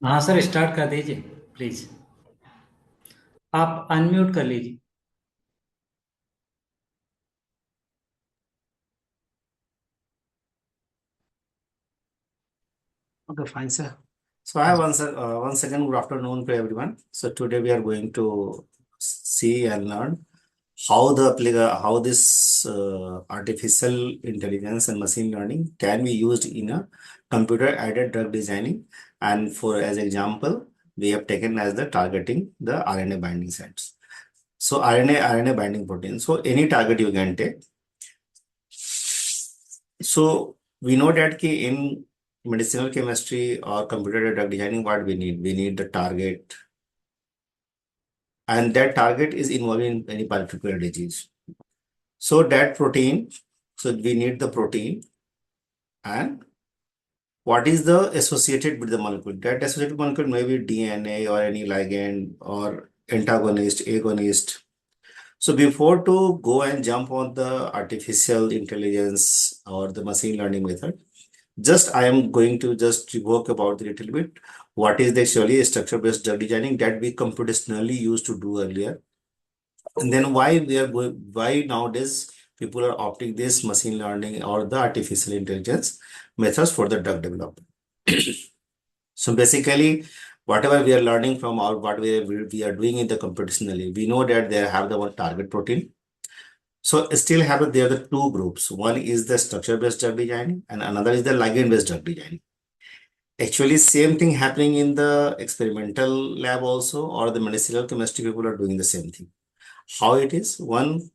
हाँ sir, start कर दीजिए प्लीज। आप अनम्यूट कर लीजिए। Okay, fine, sir. So I have once again, good afternoon to everyone. So today we are going to see and learn how this artificial intelligence and machine learning can be used in a computer-aided drug designing. And for as example, we have taken as the targeting the RNA binding sites. So RNA binding protein. So any target you can take. So we know that in medicinal chemistry or computer drug designing, what we need the target, and that target is involved in any particular disease. So that protein, so we need the protein, and what is the associated with the molecule? That associated molecule may be DNA or any ligand or antagonist, agonist. So before to go and jump on the artificial intelligence or the machine learning method, just I am going to just revoke about a little bit what is the actually structure-based drug designing that we computationally used to do earlier, and then why we are going, why nowadays people are opting this machine learning or the artificial intelligence methods for the drug development. So basically, whatever we are learning from or what we are doing in the computationally, we know that they have the one target protein. So still have there are the two groups. One is the structure-based drug designing, and another is the ligand-based drug designing. Actually, same thing happening in the experimental lab also, or the medicinal chemistry people are doing the same thing. How it is? One,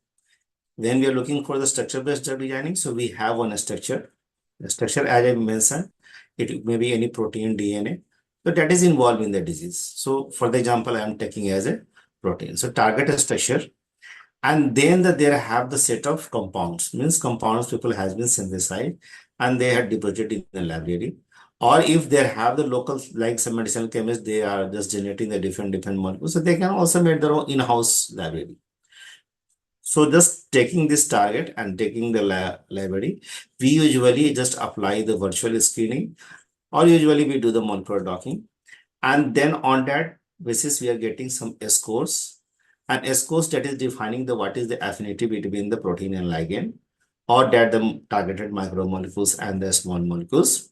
when we are looking for the structure-based drug designing, so we have one structure. The structure, as I mentioned, it may be any protein, DNA. So that is involved in the disease. So for the example, I am taking as a protein. So target a structure, and then there have the set of compounds. Means compounds people has been synthesized, and they have deposited in the library. Or if they have the local, like some medicinal chemists, they are just generating the different molecules, so they can also make their own in-house library. So just taking this target and taking the library, we usually just apply the virtual screening, or usually we do the molecular docking. And then on that basis, we are getting some scores. And scores that is defining the what is the affinity between the protein and ligand, or that the targeted micromolecules and the small molecules.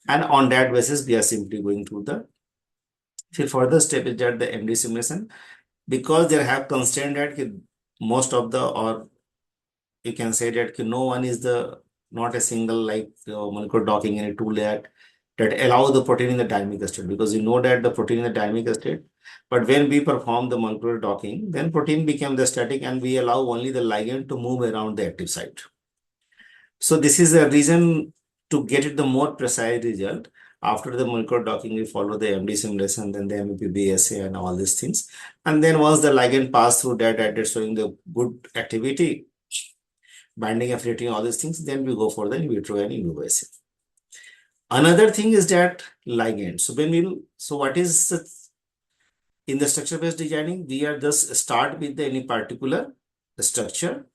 And on that basis, we are simply going to the further step is that the MD simulation, because they have constrained that most of the, or you can say that no one is the not a single like molecular docking in a tool that allow the protein in the dynamic state, because you know that the protein in the dynamic state, but when we perform the molecular docking, then protein became the static and we allow only the ligand to move around the active site. So this is a reason to get it the more precise result. After the molecular docking, we follow the MD simulation, then the MEP BSA and all these things. And then once the ligand pass through that is showing the good activity, binding affinity, all these things, then we go for the in vitro and in vivo assay. Another thing is that ligand. So when we, so what is in the structure-based designing, we are just start with the any particular structure,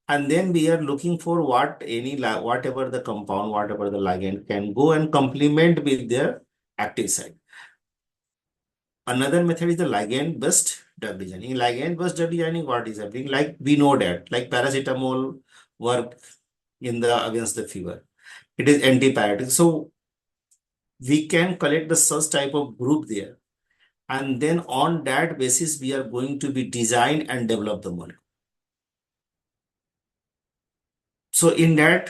and then we are looking for what any whatever the compound, whatever the ligand can go and complement with their active site. Another method is the ligand-based drug designing. Ligand-based drug designing, what is happening? Like we know that, like paracetamol work in the against the fever. It is antibiotic. So we can collect the such type of group there. And then on that basis, we are going to be design and develop the molecule. So in that,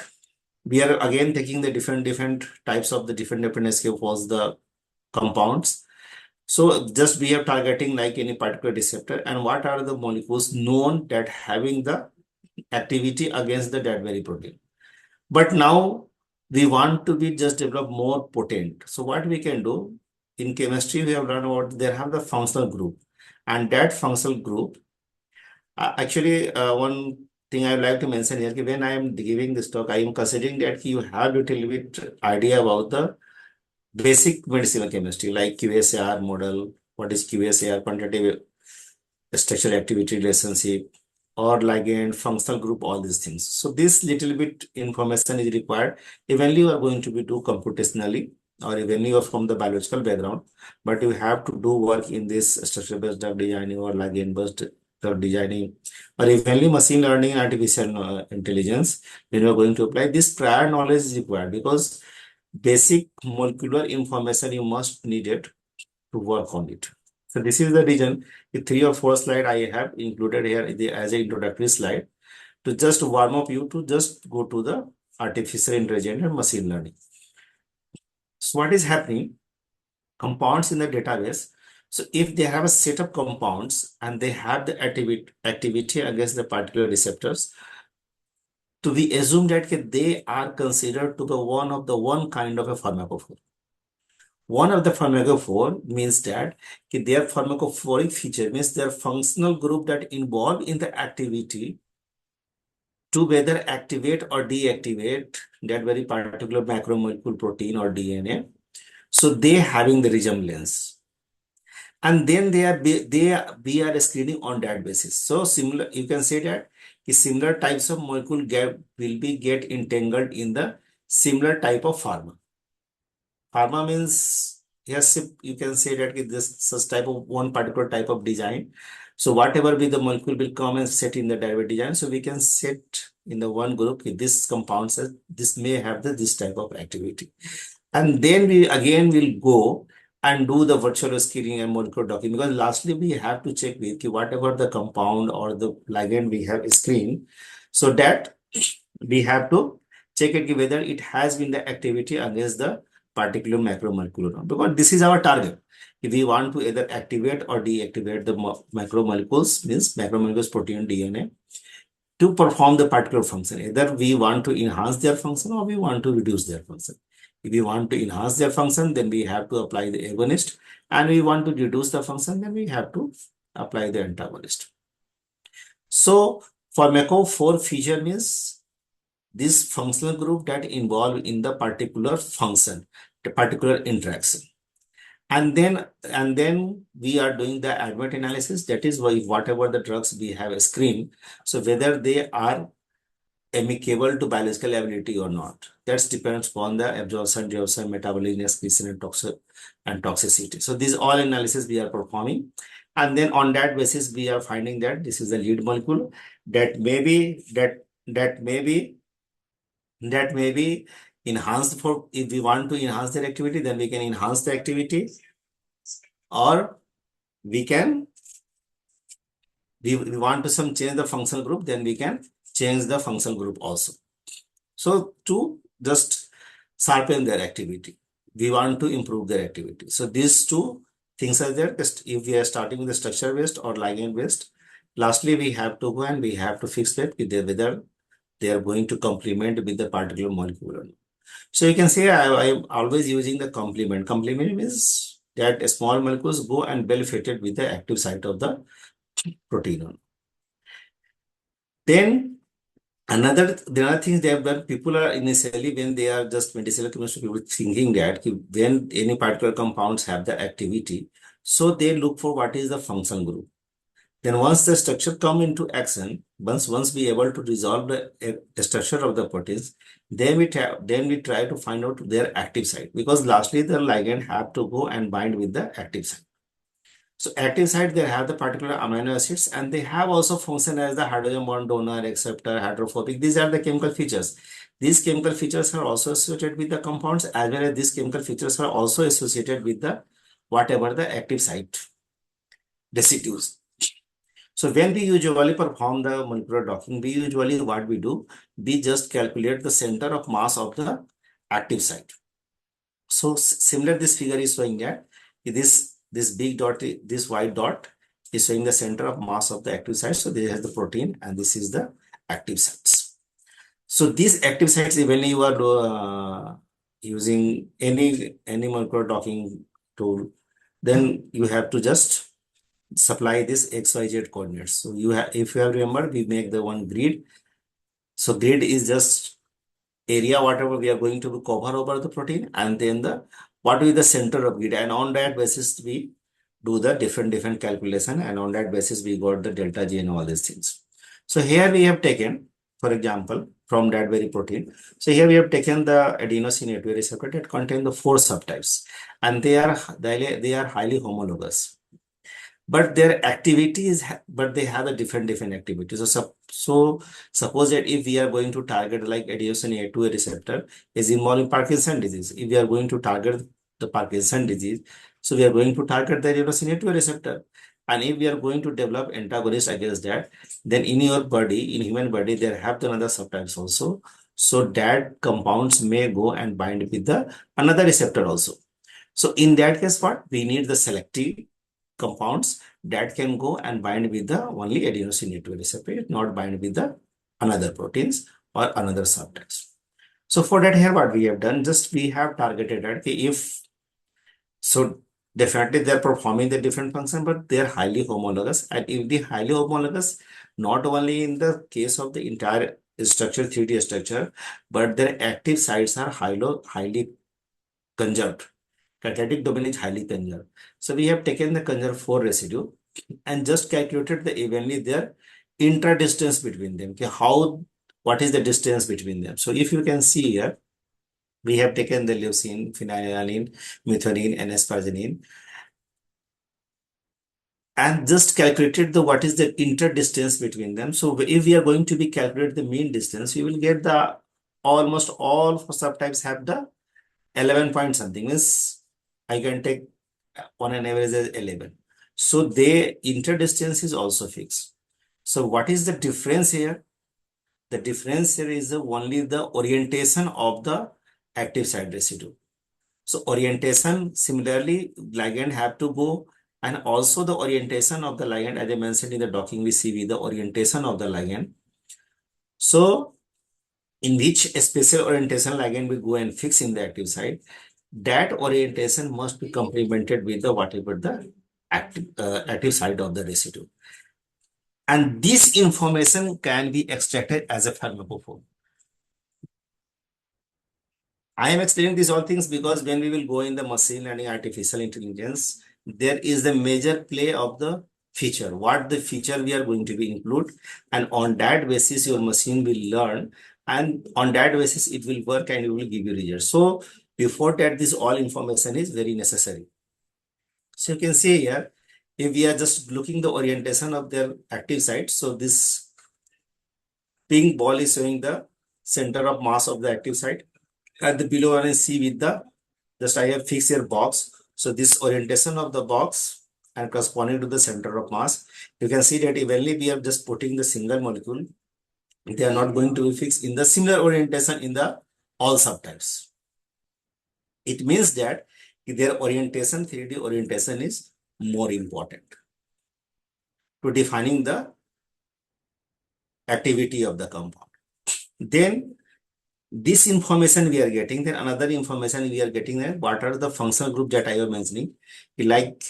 we are again taking the different types of the different escape was the compounds. So just we are targeting like any particular receptor, and what are the molecules known that having the activity against the that very protein. But now we want to be just develop more potent. So what we can do in chemistry, we have learned about they have the functional group, and that functional group one thing I would like to mention here, when I am giving this talk, I am considering that you have a little bit idea about the basic medicinal chemistry like QSAR model, what is QSAR, quantitative structure activity relationship, or ligand, functional group, all these things. So this little bit information is required. Eventually, you are going to be do computationally. or even you are from the biological background, but you have to do work in this structure-based drug designing or ligand-based drug designing, or evenly machine learning and artificial intelligence, when you are going to apply, this prior knowledge is required because basic molecular information you must need it to work on it. So this is the reason the 3 or 4 slide I have included here as an introductory slide to just warm up you to just go to the artificial intelligence and machine learning. So what is happening? Compounds in the database. So if they have a set of compounds and they have the activity against the particular receptors, to be assumed that they are considered to be one kind of a pharmacophore. One of the pharmacophore means that their pharmacophoric feature means their functional group that involved in the activity to whether activate or deactivate that very particular macromolecule protein or DNA. So they having the resemblance. And then we are screening on that basis. So similar, you can say that similar types of molecule will be get entangled in the similar type of pharma. Pharma means, yes, you can say that this such type of one particular type of design. So whatever be the molecule will come and set in the derivative design. So we can set in the one group this compound says this may have this type of activity. And then we again will go and do the virtual screening and molecular docking, because lastly we have to check with whatever the compound or the ligand we have screened, so that we have to check it whether it has been the activity against the particular macromolecule or not, because this is our target. If we want to either activate or deactivate the macromolecules, means macromolecules, protein, DNA, to perform the particular function. Either we want to enhance their function or we want to reduce their function. If we want to enhance their function, then we have to apply the agonist, and we want to reduce the function, then we have to apply the antagonist. So pharmacophore feature means this functional group that involved in the particular function, the particular interaction. And then we are doing the advent analysis. That is why whatever the drugs we have screened, so whether they are amicable to biological ability or not. That depends upon the absorption, reabsorption, metabolism, excretion, and toxicity. So these all analysis we are performing. And then on that basis, we are finding that this is the lead molecule that may be enhanced for, if we want to enhance their activity, then we can enhance the activity, or we want to change the functional group, then we can change the functional group also. So to just sharpen their activity, we want to improve their activity. So these two things are there. Just if we are starting with the structure based or ligand based, lastly we have to go and we have to fix that whether they are going to complement with the particular molecule or not. So you can say I'm always using the complement. Complement means that small molecules go and well fitted with the active site of the protein. Then the other things they have done, people are initially, when they are just medicinal chemistry, people thinking that when any particular compounds have the activity, so they look for what is the function group. Then once the structure come into action, once we able to resolve the structure of the proteins, then we try to find out their active site, because lastly the ligand have to go and bind with the active site. So active site, they have the particular amino acids, and they have also function as the hydrogen bond donor, acceptor, hydrophobic. These are the chemical features. These chemical features are also associated with the compounds, as well as these chemical features are also associated with the whatever the active site residues. So when we usually perform the molecular docking, we usually what we do, we just calculate the center of mass of the active site. So similar, this figure is showing that this big dot, this white dot is showing the center of mass of the active site. So this has the protein, and this is the active sites. So these active sites, when you are using any molecular docking tool, then you have to just supply this XYZ coordinates. So if you have remembered, we make the one grid. So grid is just area whatever we are going to cover over the protein, and then what will be the center of grid, and on that basis we do the different calculation, and on that basis we got the delta G and all these things. So here we have taken, for example, from that very protein. So here we have taken the adenosine A2A receptor that contain the four subtypes, and they are highly homologous. But their activities, but they have a different activities. So suppose that if we are going to target like adenosine A2A receptor is involved in Parkinson disease. If we are going to target the Parkinson disease, so we are going to target the adenosine A2A receptor. And if we are going to develop antagonist against that, then in your body, in human body, there have the other subtypes also. So that compounds may go and bind with the another receptor also. So in that case, what we need the selective compounds that can go and bind with the only adenosine A2A receptor, not bind with the another proteins or another subtypes. So for that here, what we have done, just we have targeted that if so definitely they're performing the different function, but they're highly homologous. And if the highly homologous, not only in the case of the entire structure, 3D structure, but their active sites are highly conserved. Catalytic domain is highly conserved. So we have taken the conserved 4 residue and just calculated the evenly their interdistance between them. Okay, what is the distance between them? So if you can see here, we have taken the leucine, phenylalanine, methionine, and asparagine, and just calculated the what is the interdistance between them. So if we are going to be calculate the mean distance, we will get the almost all subtypes have the 11 point something, means I can take on an average as 11. So the interdistance is also fixed. So what is the difference here? The difference here is only the orientation of the active site residue. So orientation, similarly, ligand have to go, and also the orientation of the ligand, as I mentioned in the docking with CV, the orientation of the ligand. So in which a special orientation ligand will go and fix in the active site, that orientation must be complemented with the whatever the active site of the residue. And this information can be extracted as a pharmacophore. I am explaining these all things because when we will go in the machine learning artificial intelligence, there is the major play of the feature, what the feature we are going to be include, and on that basis your machine will learn, and on that basis it will work and it will give you results. So before that, this all information is very necessary. So you can see here, if we are just looking the orientation of their active site, so this pink ball is showing the center of mass of the active site. At the below one is C with the, just I have fixed here box. So this orientation of the box and corresponding to the center of mass, you can see that evenly we are just putting the single molecule. They are not going to be fixed in the similar orientation in the all subtypes. It means that their orientation, 3D orientation is more important to defining the activity of the compound. Then this information we are getting, then another information we are getting, that what are the functional group that I was mentioning. Like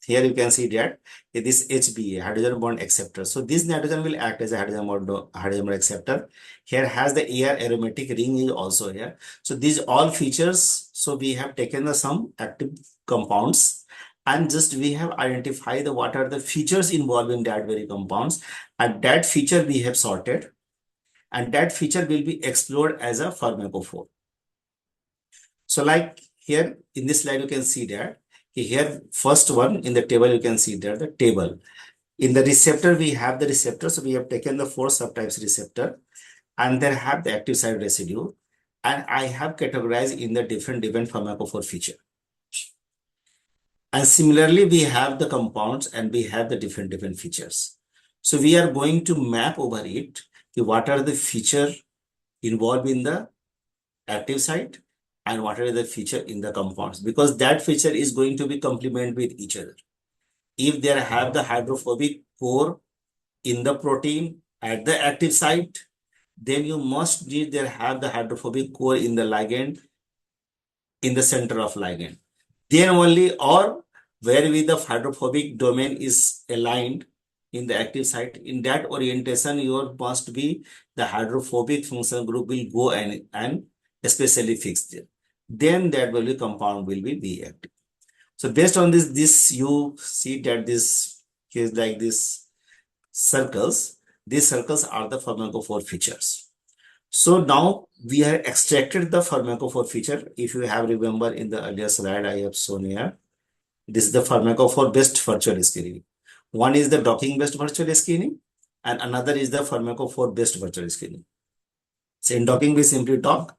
here you can see that this HBA, hydrogen bond acceptor. So this nitrogen will act as a hydrogen bond acceptor. Here has the AR aromatic ring is also here. So these all features. So we have taken the some active compounds and just we have identified the what are the features involved in that very compounds, and that feature we have sorted, and that feature will be explored as a pharmacophore. So like here in this slide, you can see that here first one in the table, you can see there the table. In the receptor, we have the receptor. So we have taken the 4 subtypes receptor, and then have the active site residue. And I have categorized in the different pharmacophore feature. And similarly, we have the compounds and we have the different features. So we are going to map over it. What are the feature involved in the active site and what are the feature in the compounds, because that feature is going to be complement with each other. If they have the hydrophobic core in the protein at the active site, then you must need there have the hydrophobic core in the ligand in the center of ligand. Then only, or where with the hydrophobic domain is aligned in the active site, in that orientation, your must be the hydrophobic functional group will go and especially fix there. Then that will be compound will be active. So based on this you see that this is like this circles. These circles are the pharmacophore features. So now we have extracted the pharmacophore feature. If you have remember in the earlier slide I have shown here, this is the pharmacophore based virtual screening. One is the docking based virtual screening and another is the pharmacophore based virtual screening. So in docking we simply dock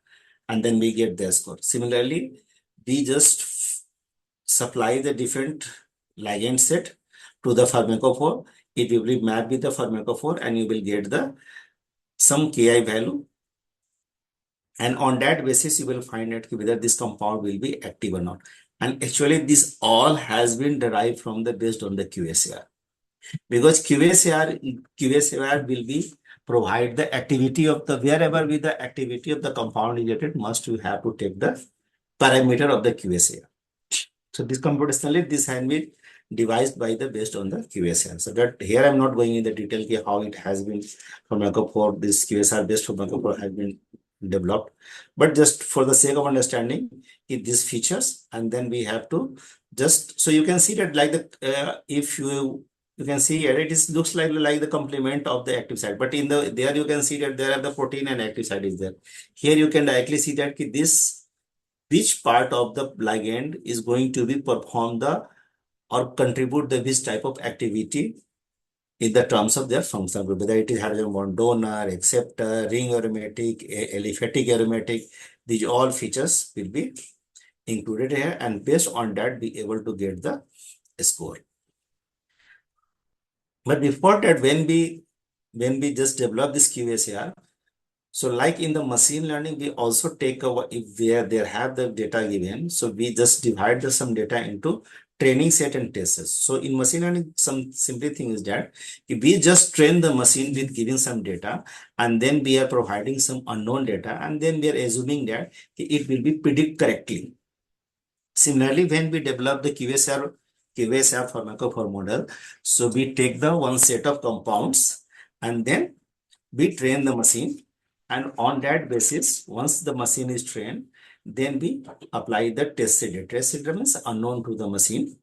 and then we get the score. Similarly, we just supply the different ligand set to the pharmacophore. It will be mapped with the pharmacophore and you will get the some Ki value. And on that basis, you will find out whether this compound will be active or not. And actually, this all has been derived from the based on the QSAR. Because QSAR will be provide the activity of the wherever with the activity of the compound related must you have to take the parameter of the QSAR. So this computationally this has been devised by the based on the QSR. So that here I'm not going in the detail how it has been pharmacophore, this QSR based pharmacophore has been developed. But just for the sake of understanding these features, and then we have to just so you can see that like the if you can see here it is looks like the complement of the active site, but in the there you can see that there are the protein and active site is there. Here you can directly see that this which part of the ligand is going to be perform the or contribute the which type of activity in the terms of their functional group, whether it is hydrogen bond donor, acceptor, ring aromatic, aliphatic aromatic, these all features will be included here and based on that be able to get the score. But before that, when we just develop this QSAR, so like in the machine learning, we also take over if where they have the data given. So we just divide some data into training set and test sets. So in machine learning, some simple thing is that if we just train the machine with giving some data and then we are providing some unknown data and then we are assuming that it will be predict correctly. Similarly, when we develop the QSR pharmacophore model, so we take the one set of compounds and then we train the machine, and on that basis once the machine is trained then we apply the test set. Test set means unknown to the machine.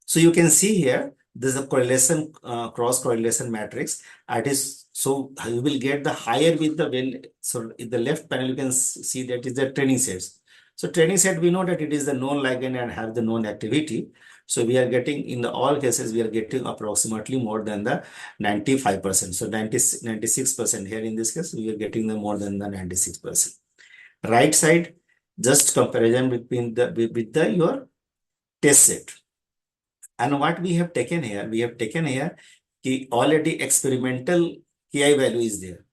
So you can see here there's a correlation cross correlation matrix. It is so you will get the higher with the when so in the left panel you can see that is the training sets. So training set we know that it is the known ligand and have the known activity. So we are getting in the all cases we are getting approximately more than the 95%. So 96% here in this case we are getting the more than the 96%. Right side just comparison between the with the your test set. And what we have taken here already experimental Ki value is there.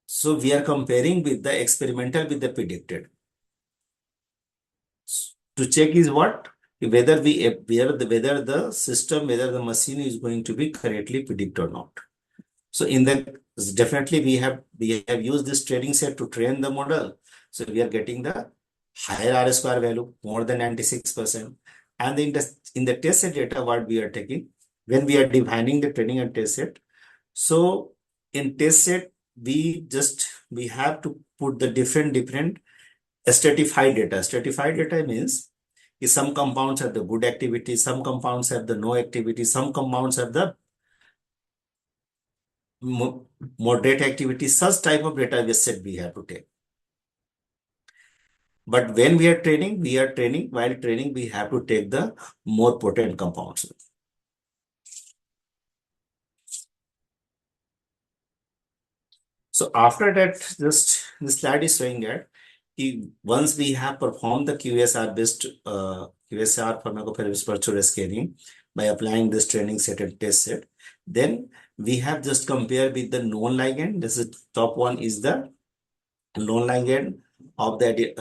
So we are comparing with the experimental with the predicted. To check is what whether whether the system whether the machine is going to be correctly predict or not. So in the definitely we have used this training set to train the model. So we are getting the higher R square value more than 96%. And in the test set data, what we are taking when we are defining the training and test set. So in test set, we have to put the different stratified data. Stratified data means some compounds have the good activity, some compounds have the no activity, some compounds have the moderate activity. Such type of data set we have to take. But when we are training, while training, we have to take the more potent compounds. So after that, just the slide is showing that once we have performed the QSR based QSR pharmacophore virtual scaling by applying this training set and test set, then we have just compared with the known ligand. This is top one is the known ligand of the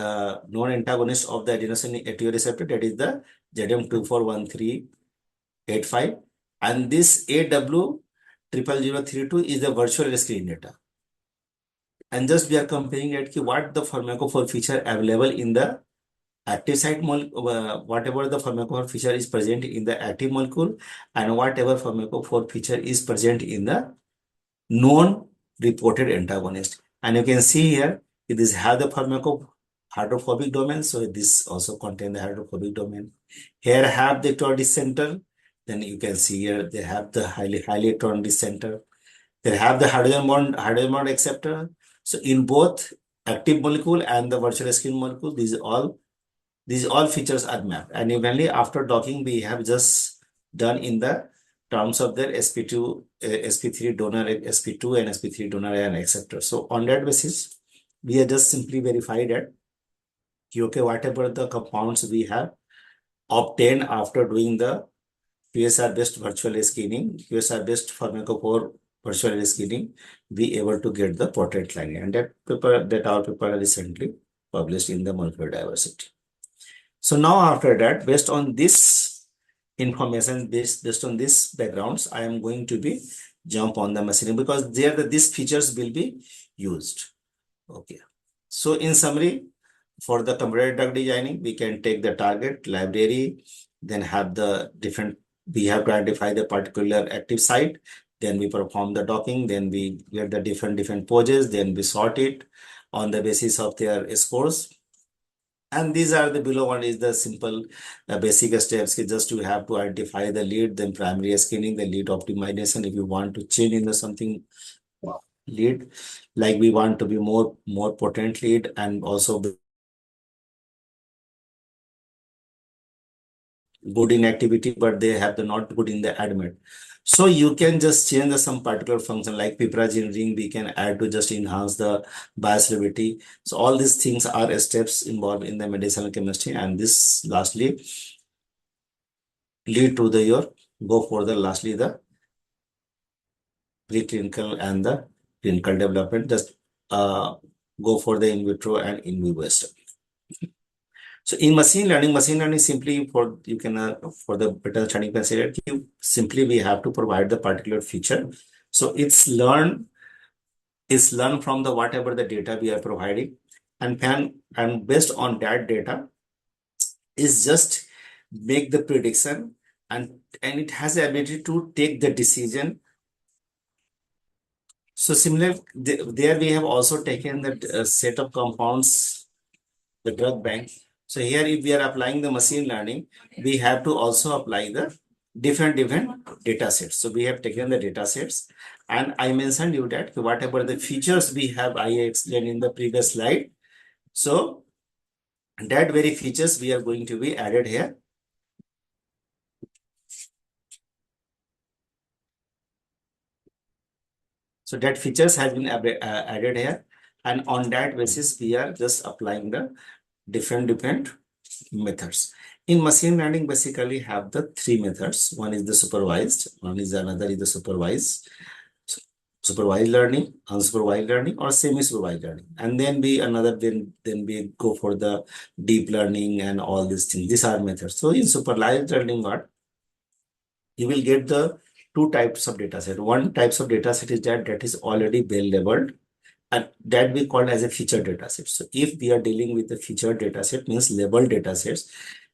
known antagonist of the adenosine A2A receptor, that is the ZM241385, and this AW00032 is the virtual screen data. And just we are comparing it what the pharmacophore feature available in the active site molecule, whatever the pharmacophore feature is present in the active molecule, and whatever pharmacophore feature is present in the known reported antagonist. And you can see here, it is have the hydrophobic domain. So this also contain the hydrophobic domain. Here have the electron center. Then you can see here they have the highly electron center. They have the hydrogen bond acceptor. So in both active molecule and the virtual skin molecule, these all features are mapped. And evenly after docking, we have just done in the terms of their sp2, sp3 donor, sp2 and sp3 donor and acceptor. So on that basis, we are just simply verified that okay, whatever the compounds we have obtained after doing the QSR-based virtual screening, QSR-based pharmacophore virtual screening, be able to get the potent lining. And that our paper recently published in the molecular diversity. So now after that, based on this information, based on this backgrounds, I am going to be jump on the machining because there these features will be used. Okay. So in summary, for the computer drug designing, we can take the target library, then have the different, we have to identify the particular active site, then we perform the docking, then we get the different poses, then we sort it on the basis of their scores. And these are the below one is the simple basic steps. Just to have to identify the lead, then primary screening, the lead optimization. If you want to change in the something lead, like we want to be more potent lead and also good in activity, but they have the not good in the admit. So you can just change some particular function like piperazine ring we can add to just enhance the biostability. So all these things are steps involved in the medicinal chemistry, and this lastly lead to the your go for the lastly the preclinical and the clinical development. Just go for the in vitro and in vivo study. So in machine learning simply for you can for the better understanding consider you simply we have to provide the particular feature. So it's learn from the whatever the data we are providing, and based on that data is just make the prediction, and it has the ability to take the decision. So similar there we have also taken the set of compounds, the drug bank. So here, if we are applying the machine learning, we have to also apply the different data sets. So we have taken the data sets, and I mentioned you that whatever the features we have, I explained in the previous slide. So that very features we are going to be added here. So that features has been added here, and on that basis, we are just applying the different methods. In machine learning, basically have the three methods. One is the supervised, one is another is the supervised learning, unsupervised learning, or semi-supervised learning. And then then we go for the deep learning and all these things. These are methods. So in supervised learning, what you will get the two types of data set. One types of data set is that is already well labeled, and that we call as a featured data set. So if we are dealing with the featured data set, means labeled data sets,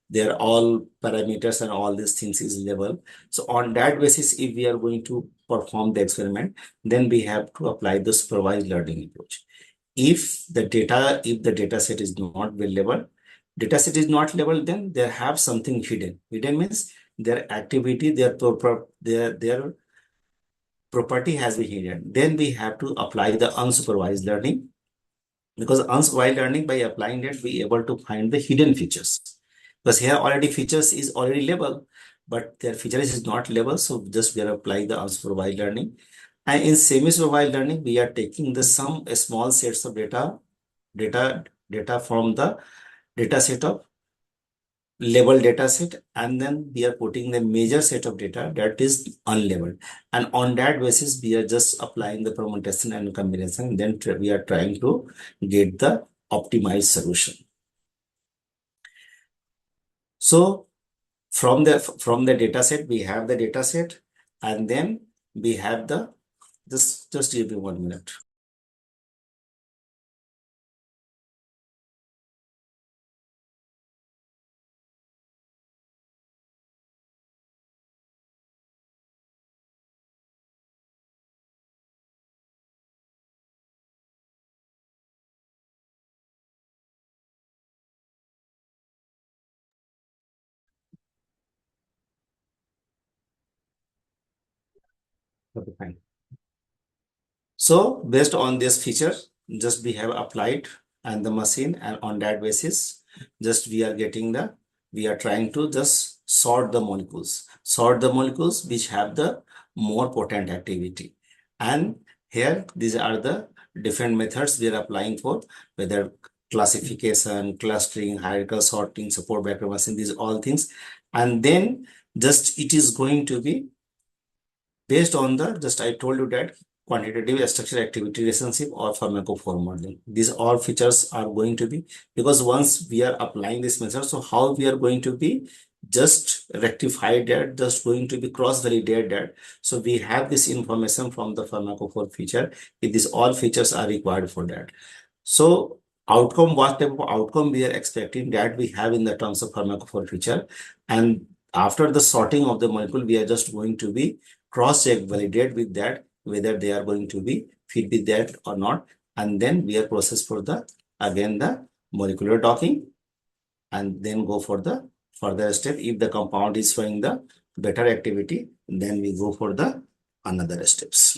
they're all parameters and all these things is labeled. So on that basis, if we are going to perform the experiment, then we have to apply the supervised learning approach. If the data set is not well labeled, then they have something hidden. Hidden means their activity, their property has been hidden. Then we have to apply the unsupervised learning, because unsupervised learning, by applying that, we able to find the hidden features. Because here already features is already labeled, but their features is not labeled. So just we are applying the unsupervised learning. And in semi-supervised learning, we are taking the some small sets of data from the data set of labeled data set, and then we are putting the major set of data that is unlabeled, and on that basis we are just applying the permutation and combination, then we are trying to get the optimized solution. So from the data set, we have the data set, and then we have the just give me 1 minute. Okay, fine. So based on this feature, just we have applied and the machine, and on that basis, just we are trying to just sort the molecules which have the more potent activity. And here, these are the different methods we are applying for, whether classification, clustering, hierarchical sorting, support vector machine, these all things. And then just it is going to be based on the, just I told you that quantitative structure activity relationship or pharmacophore modeling. These all features are going to be, because once we are applying this method, so how we are going to be just rectify that, just going to be cross validate that. So we have this information from the pharmacophore feature. If these all features are required for that. So outcome, what type of outcome we are expecting, that we have in the terms of pharmacophore feature. And after the sorting of the molecule, we are just going to be cross-check, validate with that, whether they are going to be fit with that or not. And then we are process for the, again, the molecular docking, and then go for the further step. If the compound is showing the better activity, then we go for the another steps.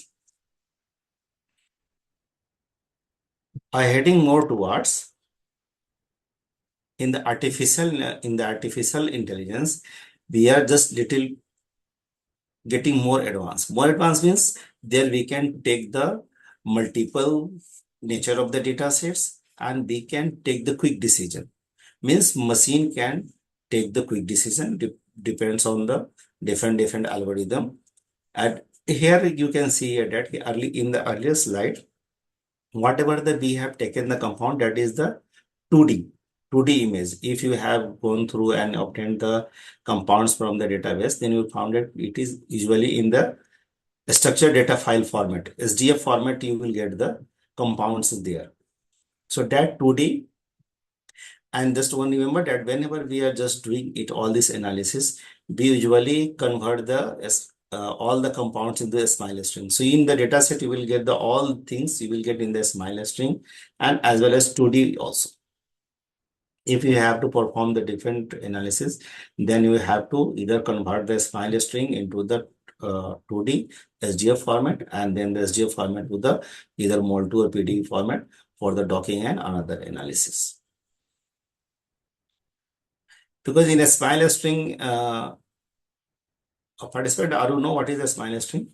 By heading more towards in the artificial intelligence, we are just little getting more advanced. More advanced means there we can take the multiple nature of the data sets, and we can take the quick decision. Means machine can take the quick decision, depends on the different algorithm. And here you can see here that early in the earlier slide, whatever that we have taken the compound, that is the 2D image. If you have gone through and obtained the compounds from the database, then you found that it is usually in the structured data file format, SDF format, you will get the compounds there. So that 2D, and just one remember that whenever we are just doing it, all this analysis, we usually convert the all the compounds into a smile string. So in the data set, you will get the all things you will get in the smile string, and as well as 2D also. If you have to perform the different analysis, then you have to either convert the smile string into the 2D SDF format, and then the SDF format to the either mol2 or PD format for the docking and another analysis. Because in a smile string, a participant, are you know what is a smile string?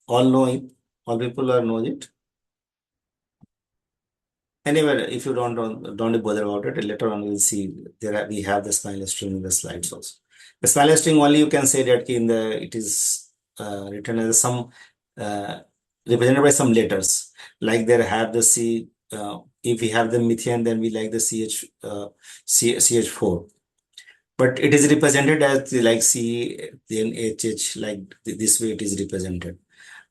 All know it. All people are know it. Anyway, if you don't bother about it, later on we'll see we have the smile string in the slides also. The smile string only you can say that in the it is written as some uh, represented by some letters. Like there have the C. If we have the methane, then we like the CH4. But it is represented as like C, then HH, like this way it is represented.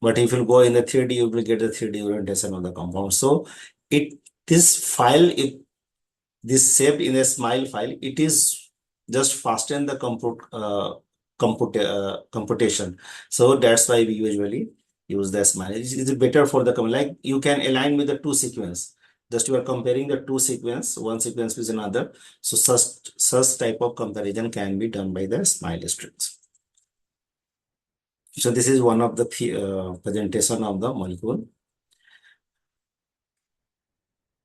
But if you go in the 3D, you will get the 3D orientation of the compound. So it this file, if this saved in a smile file, it is just fasten the computation. So that's why we usually use the smile. It's better for the like you can align with the two sequence. Just you are comparing the two sequence, one sequence with another. So such type of comparison can be done by the smile strings. So this is one of the presentation of the molecule.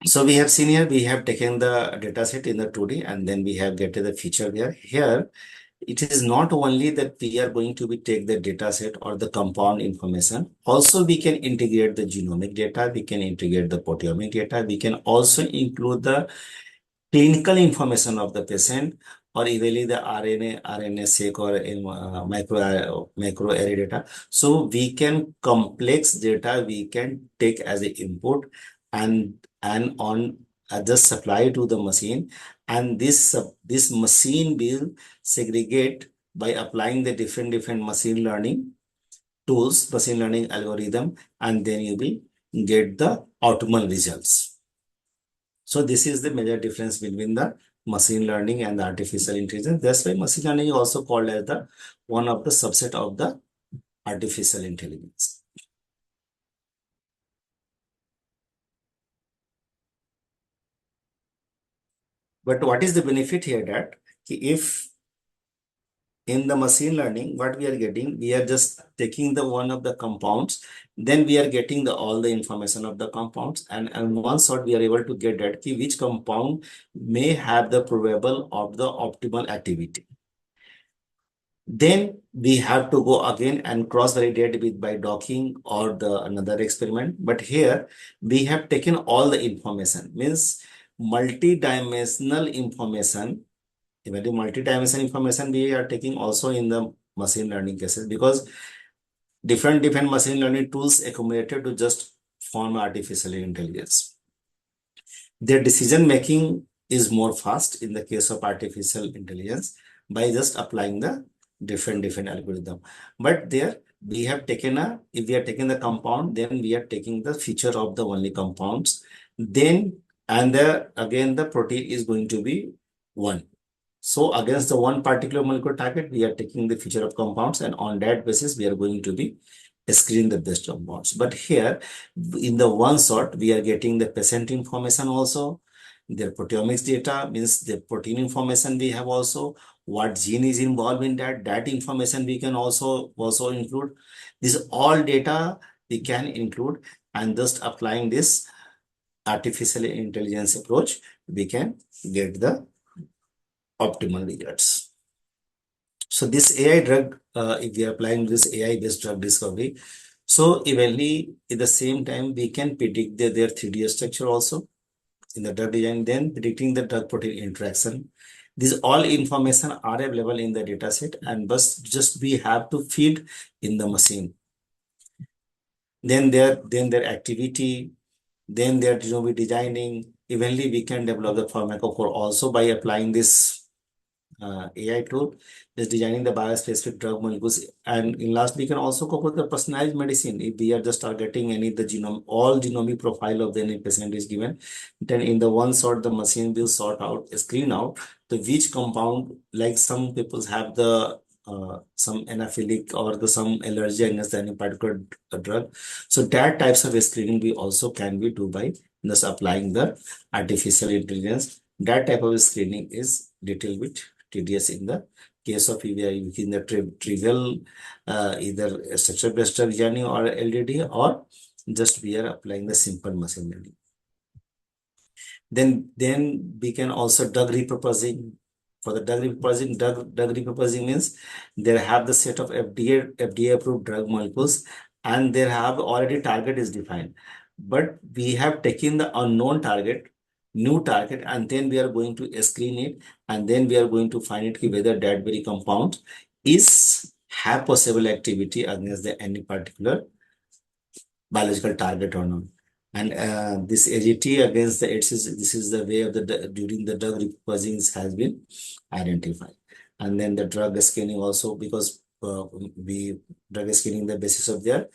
So we have seen here, we have taken the data set in the 2D, and then we have get to the feature here. Here, it is not only that we are going to be take the data set or the compound information. Also, we can integrate the genomic data. We can integrate the proteomic data. We can also include the clinical information of the patient, or even the RNA-seq or microarray data. So we can complex data we can take as an input, and on just supply to the machine, and this machine will segregate by applying the different machine learning tools, machine learning algorithm, and then you will get the optimal results. So this is the major difference between the machine learning and the artificial intelligence. That's why machine learning is also called as the one of the subset of the artificial intelligence. But what is the benefit here, that if in the machine learning, what we are getting, we are just taking the one of the compounds, then we are getting the all the information of the compounds, and one shot we are able to get that key which compound may have the probable of the optimal activity. Then we have to go again and cross validate with by docking or the another experiment. But here we have taken all the information, means multi-dimensional information. Even the multi-dimensional information we are taking also in the machine learning cases, because different machine learning tools accumulated to just form artificial intelligence. Their decision making is more fast in the case of artificial intelligence by just applying the different algorithm. But there we have taken if we are taking the compound, then we are taking the feature of the only compounds. Then and there again the protein is going to be one. So against the one particular molecular target, we are taking the feature of compounds, and on that basis, we are going to be screen the best compounds. But here, in the one shot, we are getting the patient information also. Their proteomics data means the protein information we have also. What gene is involved in that, that information we can also include. This all data we can include, and just applying this artificial intelligence approach, we can get the optimal results. So this AI drug, if we are applying this AI-based drug discovery, so eventually at the same time we can predict their 3D structure also in the drug design, then predicting the drug protein interaction. These all information are available in the data set, and just we have to feed in the machine. Then their activity, then their genomic designing. Eventually we can develop the pharmacophore also by applying this AI tool is designing the biospecific drug molecules. And in last, we can also cover the personalized medicine. If we are just targeting any the genome, all genomic profile of the any patient is given, then in the one sort, the machine will sort out, screen out the which compound, like some people have the some anaphilic or the some allergy against any particular drug. So that types of screening we also can be do by just applying the artificial intelligence. That type of screening is little bit tedious in the case of if we are using the trivial either structure based drug designing or LDD, or just we are applying the simple machine learning. Then we can also drug repurposing. For the drug repurposing means they have the set of FDA approved drug molecules, and they have already target is defined. But we have taken the unknown target, new target, and then we are going to screen it, and then we are going to find it whether that very compound is have possible activity against the any particular biological target or not. And this AGT against the AIDS this is the way of the during the drug repurposing has been identified. And then the drug screening also, because we drug screening the basis of their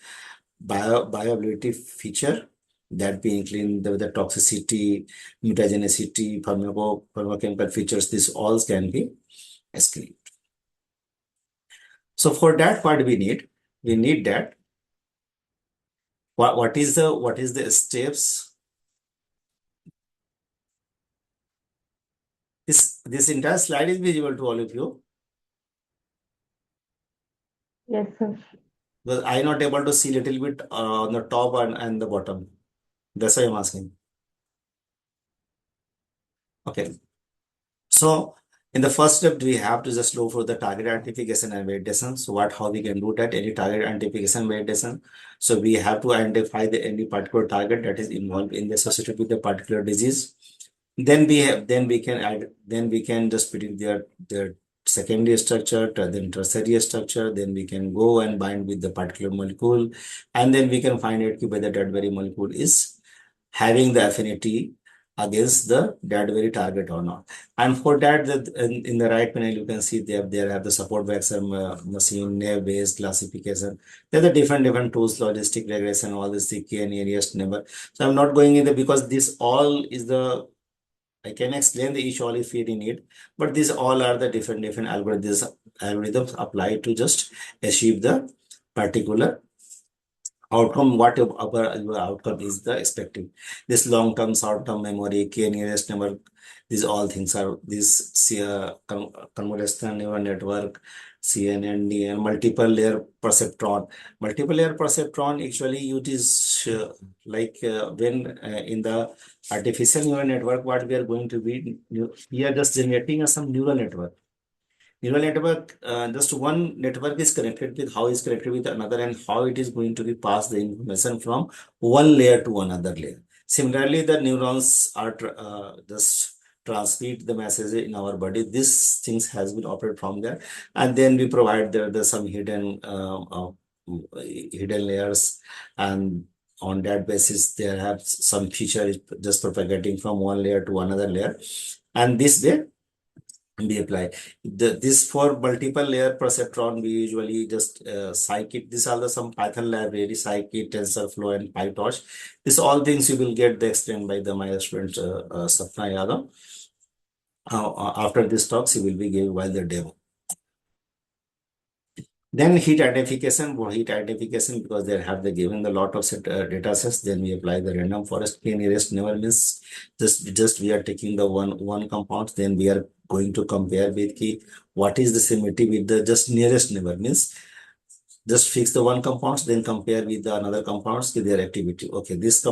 bioavailability feature, that being including the toxicity, mutagenicity, pharmacochemical features, this all can be screened. So for that part we need that what is the steps. This entire slide is visible to all of you, Yes, sir. but I'm not able to see little bit on the top and the bottom. That's why I'm asking. Okay. So in the first step, we have to just look for the target identification and validation. So how we can do that? Any target identification validation. So we have to identify any particular target that is involved in the associated with the particular disease. Then we can just predict their secondary structure, then tertiary structure. Then we can go and bind with the particular molecule, and then we can find out whether that very molecule is having the affinity against the that very target or not. And for that, in the right panel, you can see there have the support vector machine, naive-based classification. There are the different tools, logistic regression, all this CK and nearest neighbor. So I'm not going in there because this all is the I can explain the each all if you need, but these all are the different algorithms applied to just achieve the particular outcome, what our outcome is the expected. This long-term, short-term memory, k nearest neighbor, these all things are this convolutional neural network, CNN, multiple layer perceptron. Multiple layer perceptron actually it is when in the artificial neural network, what we are going to be, we are just generating some neural network. Neural network, just one network is connected with how is connected with another and how it is going to be passed the information from one layer to another layer. Similarly, the neurons are just transmit the message in our body. These things has been operated from there, and then we provide the some hidden layers, and on that basis, there have some feature is just propagating from one layer to another layer, and this way we apply this for multiple layer perceptron. We usually just scikit. These are the some Python library, scikit, TensorFlow, and PyTorch. These all things you will get the explained by the my student Sapna Yadav. After this talks, he will be giving while the demo. Then heat identification, for heat identification, because they have the given the lot of data sets, then we apply the random forest k nearest neighbor means just we are taking the one compound, then we are going to compare with key what is the similarity with the just nearest neighbor means just fix the one compounds, then compare with the another compounds with their activity. Okay, this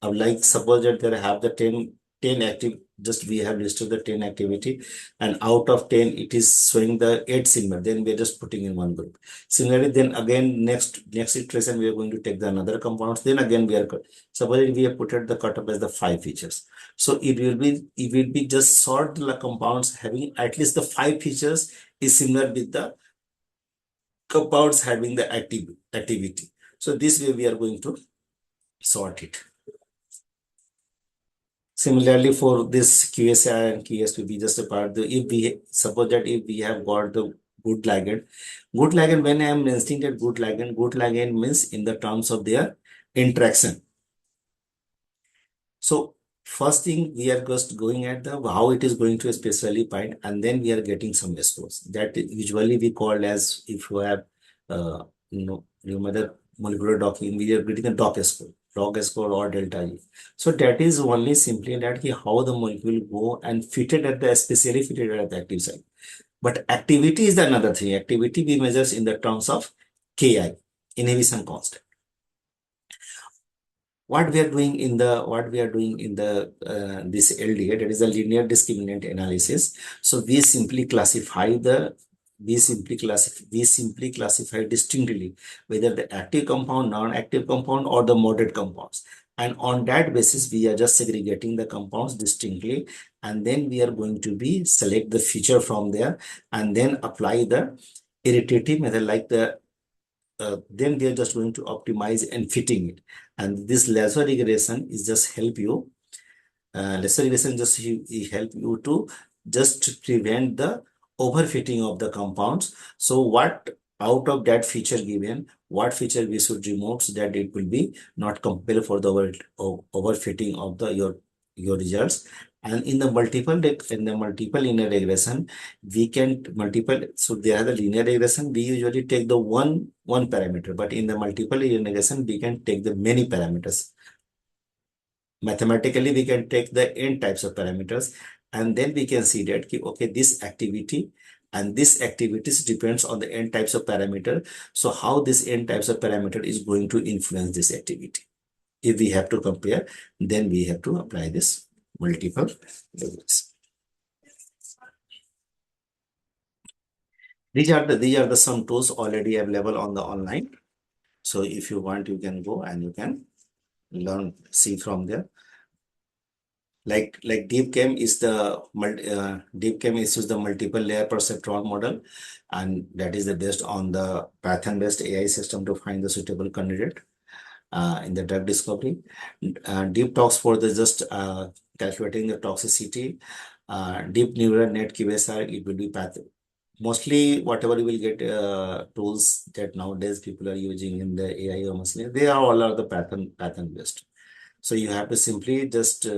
like suppose that they have the 10 active, just we have listed the 10 activity, and out of 10 it is showing the 8 similar, then we are just putting in one group. Similarly, then again next iteration we are going to take the another compounds, then again we are suppose we have put it the cutoff as the 5 features, so it will be just sort the compounds having at least the 5 features is similar with the compounds having the activity. So this way we are going to sort it. Similarly, for this QSI and QS will be just a part. If we suppose that if we have got the good ligand, when I am mentioning that good ligand means in the terms of their interaction. So first thing we are just going at the how it is going to specially bind, and then we are getting some scores that usually we call as if you have molecular docking, we are getting a dog score or delta E. So that is only simply that how the molecule go and fitted at the specially fitted at the active site. But activity is another thing. Activity we measures in the terms of Ki, inhibition constant. What we are doing in the this LDA, that is a linear discriminant analysis. So we simply classify distinctly whether the active compound, non-active compound, or the moderate compounds. And on that basis, we are just segregating the compounds distinctly, and then we are going to be select the feature from there, and then apply the irritative method like the then we are just going to optimize and fitting it. And this laser regression is just help you. Laser regression just help you to just prevent the overfitting of the compounds. So what out of that feature given, what feature we should remove so that it will be not compel for the overfitting of the your results. And in the multiple linear regression, we can multiple. So there are the linear regression. We usually take the one parameter, but in the multiple linear regression, we can take the many parameters. Mathematically, we can take the n types of parameters, and then we can see that okay, this activity and this activities depends on the n types of parameter. So how this n types of parameter is going to influence this activity? If we have to compare, then we have to apply this multiple levels. These are the some tools already available on the online. So if you want, you can go and you can learn, see from there. Like DeepChem is the DeepChem is the multiple layer perceptron model, and that is the based on the Python based AI system to find the suitable candidate in the drug discovery. Deep talks for the just calculating the toxicity. Deep neural net QSR, it will be mostly whatever you will get tools that nowadays people are using in the AI or machine, they are all are the Python based. So you have to simply just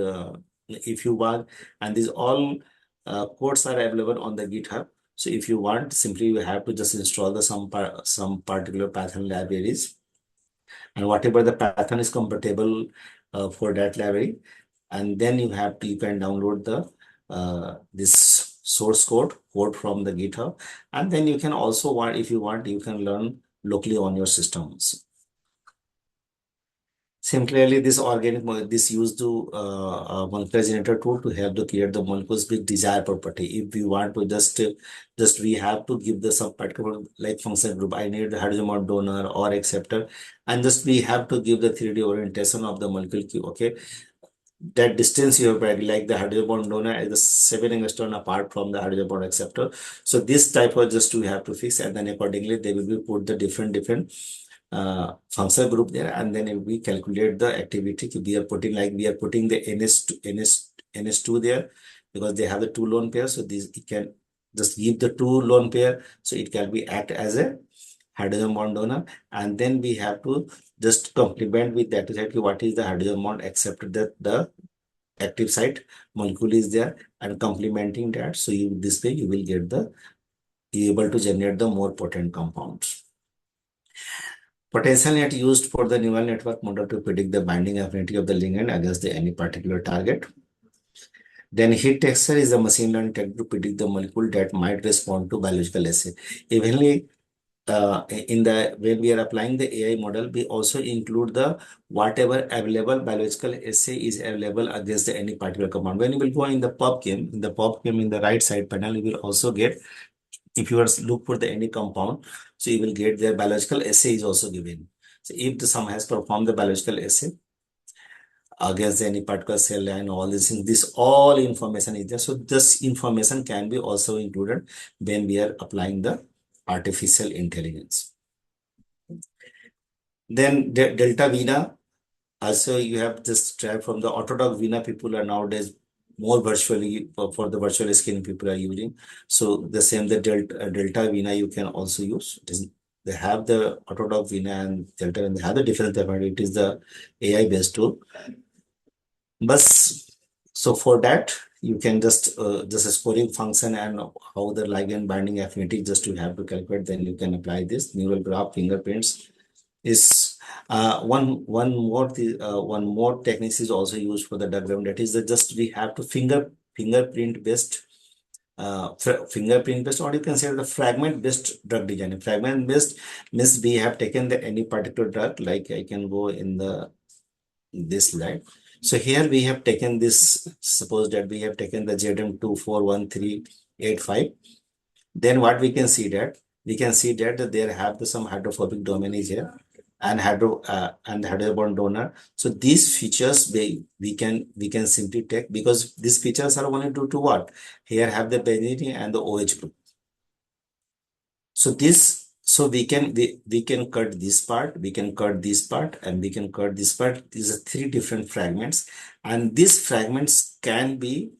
if you want, and these all codes are available on the GitHub. So if you want, simply you have to just install the some particular Python libraries, and whatever the Python is compatible for that library. And then you can download the this source code from the GitHub, and then you can also want, if you want, you can learn locally on your systems. Similarly, this used to molecular generator tool to help to create the molecules with desired property. If we want to just we have to give the some particular like function group. I need the hydrogen bond donor or acceptor, and just we have to give the 3D orientation of the molecule. Okay, that distance you have like the hydrogen bond donor is the 7 angstrom apart from the hydrogen bond acceptor. So this type of just we have to fix, and then accordingly they will be put the different function group there, and then if we calculate the activity, we are putting the ns2 there because they have the two lone pairs. So this it can just give the two lone pair, so it can be act as a hydrogen bond donor, and then we have to just complement with that exactly what is the hydrogen bond accepted that the active site molecule is there, and complementing that, so you this way you will get the you able to generate the more potent compounds. Potential net used for the neural network model to predict the binding affinity of the ligand against any particular target. Then heat texture is a machine learning technique to predict the molecule that might respond to biological assay. Evenly, in the when we are applying the AI model, we also include the whatever available biological assay is available against any particular compound. When you will go in the PubChem, in the right side panel, you will also get, if you are look for the any compound, so you will get their biological assay is also given. So if the some has performed the biological assay against any particular cell line, all this things, this all information is there. So this information can be also included when we are applying the artificial intelligence. Then Delta Vina, also you have this track from the Autodoc Vina. People are nowadays more virtually for the virtual scanning people are using. So the same the Delta Vina you can also use. They have the Autodoc Vina and Delta, and they have the different technology. It is the AI based tool. But so for that, you can just a scoring function and how the ligand binding affinity just you have to calculate. Then you can apply this neural graph fingerprints is one more techniques is also used for the diagram. That is that just we have to fingerprint based fingerprint based, or you can say the fragment based drug design. Fragment based means we have taken the any particular drug, like I can go in the this slide. So here we have taken this, suppose that we have taken the ZM241385. Then what we can see that there have the some hydrophobic domain is here, and hydrogen bond donor. So these features we can simply take, because these features are only due to what? Here have the benzene and the OH group. So we can cut this part, we can cut this part, and we can cut this part. These are three different fragments, and these fragments can be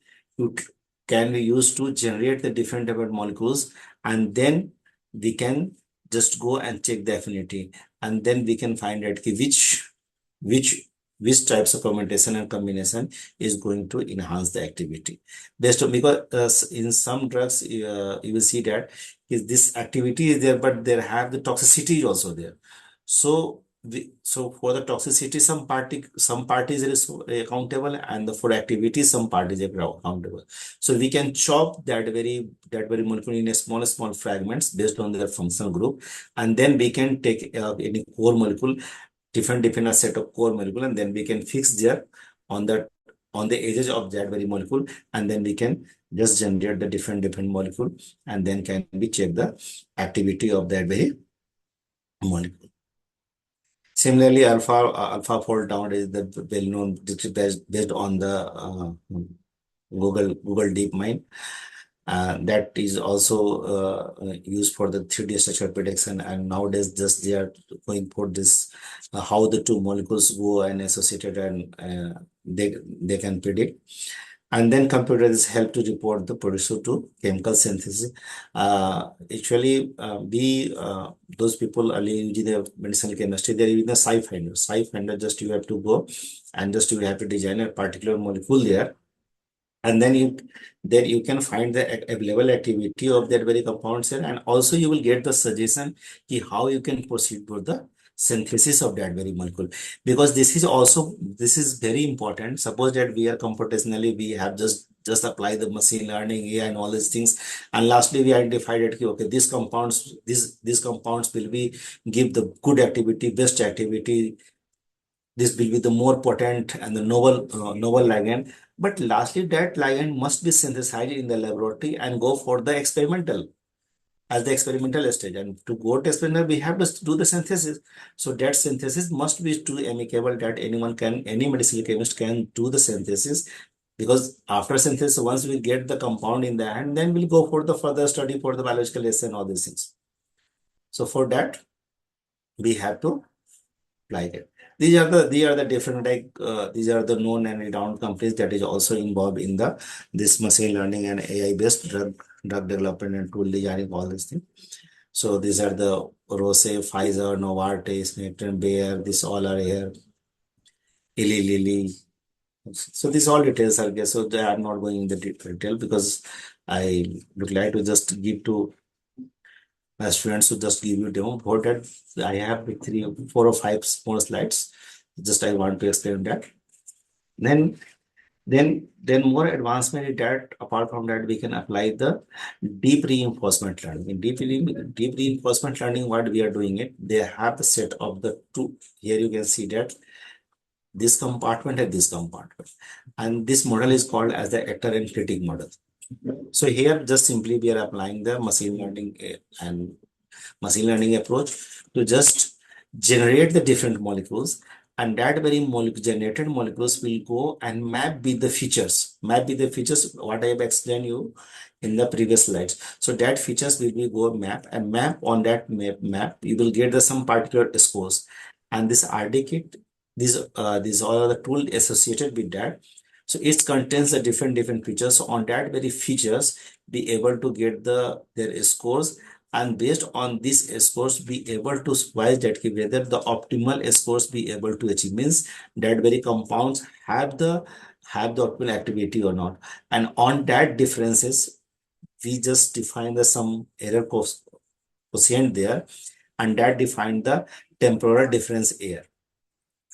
used to generate the different type of molecules, and then we can just go and check the affinity, and then we can find out which which types of fermentation and combination is going to enhance the activity based on, because in some drugs you will see that is this activity is there, but there have the toxicity is also there. So for the toxicity, some parties is accountable, and for activity, some parties are accountable. So we can chop that very molecule in a small fragments based on their functional group, and then we can take any core molecule, different set of core molecule, and then we can fix there on the edges of that very molecule, and then we can just generate the different molecule, and then can we check the activity of that very molecule. Similarly, AlphaFold down is the well-known based on the Google DeepMind. That is also used for the 3D structure prediction, and nowadays just they are going for this how the two molecules go and associated, and they can predict. And then computers help to report the producer to chemical synthesis. Actually, those people are using the medicinal chemistry, they're using the sci-finder. Sci-finder, just you have to go and just you have to design a particular molecule there, and then you can find the available activity of that very compound cell, and also you will get the suggestion how you can proceed for the synthesis of that very molecule, because this is very important. Suppose that we are computationally, we have just apply the machine learning AI and all these things, and lastly we identified that okay, these compounds will be give the good activity, best activity, this will be the more potent and the novel ligand. But lastly, that ligand must be synthesized in the laboratory and go for the experimental, as the experimental stage. And to go to experimental, we have to do the synthesis. So that synthesis must be too amicable that any medicinal chemist can do the synthesis. Because after synthesis, once we get the compound in the hand, then we'll go for the further study for the biological assay and all these things. So for that, we have to like it. These are the different these are the known and renowned companies that is also involved in the this machine learning and AI based drug development and tool designing, all these things. So these are the Roche, Pfizer, Novartis, Nathan Bayer. These all are here. Eli Lilly. So these all details are there. So they are not going in the detail because I would like to just give to my students to just give you demo. For that, I have 4 or 5 more slides. Just I want to explain that. Then more advancement is that apart from that, we can apply the deep reinforcement learning. In deep reinforcement learning, what we are doing it, they have the set of the two. Here you can see that this compartment and this compartment. And this model is called as the actor and critic model. So here just simply we are applying the machine learning and machine learning approach to just generate the different molecules, and that very generated molecules will go and map with the features what I have explained you in the previous slides. So that features will be go map, and map on that map you will get the some particular scores. And this RD kit, these all are the tools associated with that. So it contains the different features. So on that very features, be able to get their scores, and based on these scores be able to wise that whether the optimal scores be able to achieve, means that very compounds have the optimal activity or not. And on that differences, we just define the some error quotient there, and that define the temporal difference here.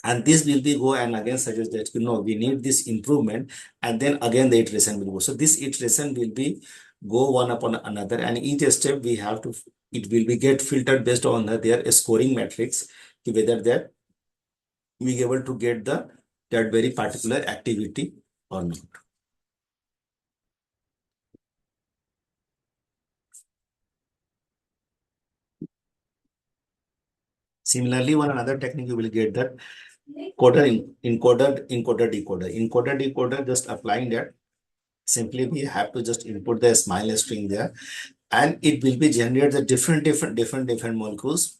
And this will be go and again suggest that we need this improvement, and then again the iteration will go. So this iteration will be go one upon another, and each step we have to it will be get filtered based on their scoring matrix, whether that we able to get that very particular activity or not. Similarly, one another technique you will get that encoder decoder. Just applying that, simply we have to just input the smile string there, and it will be generate the different molecules.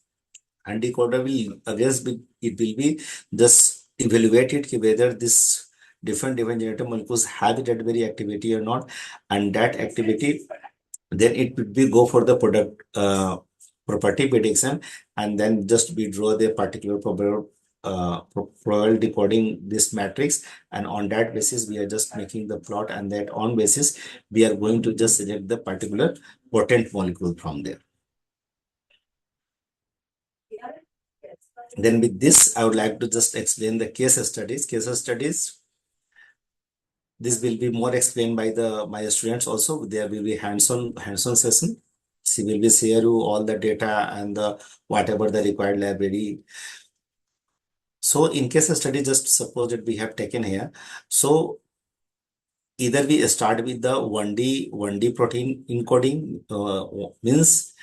And decoder will again it will be just evaluated whether this different generator molecules have that very activity or not, and that activity, then it would be go for the product property prediction, and then just we draw the particular probability decoding this matrix, and on that basis we are just making the plot, and that on basis we are going to just select the particular potent molecule from there. Then with this, I would like to just explain the case studies. This will be more explained by my students also. There will be hands-on session. She will be share you all the data and the whatever the required library. So in case study, just suppose that we have taken here. So either we start with the 1D protein encoding, means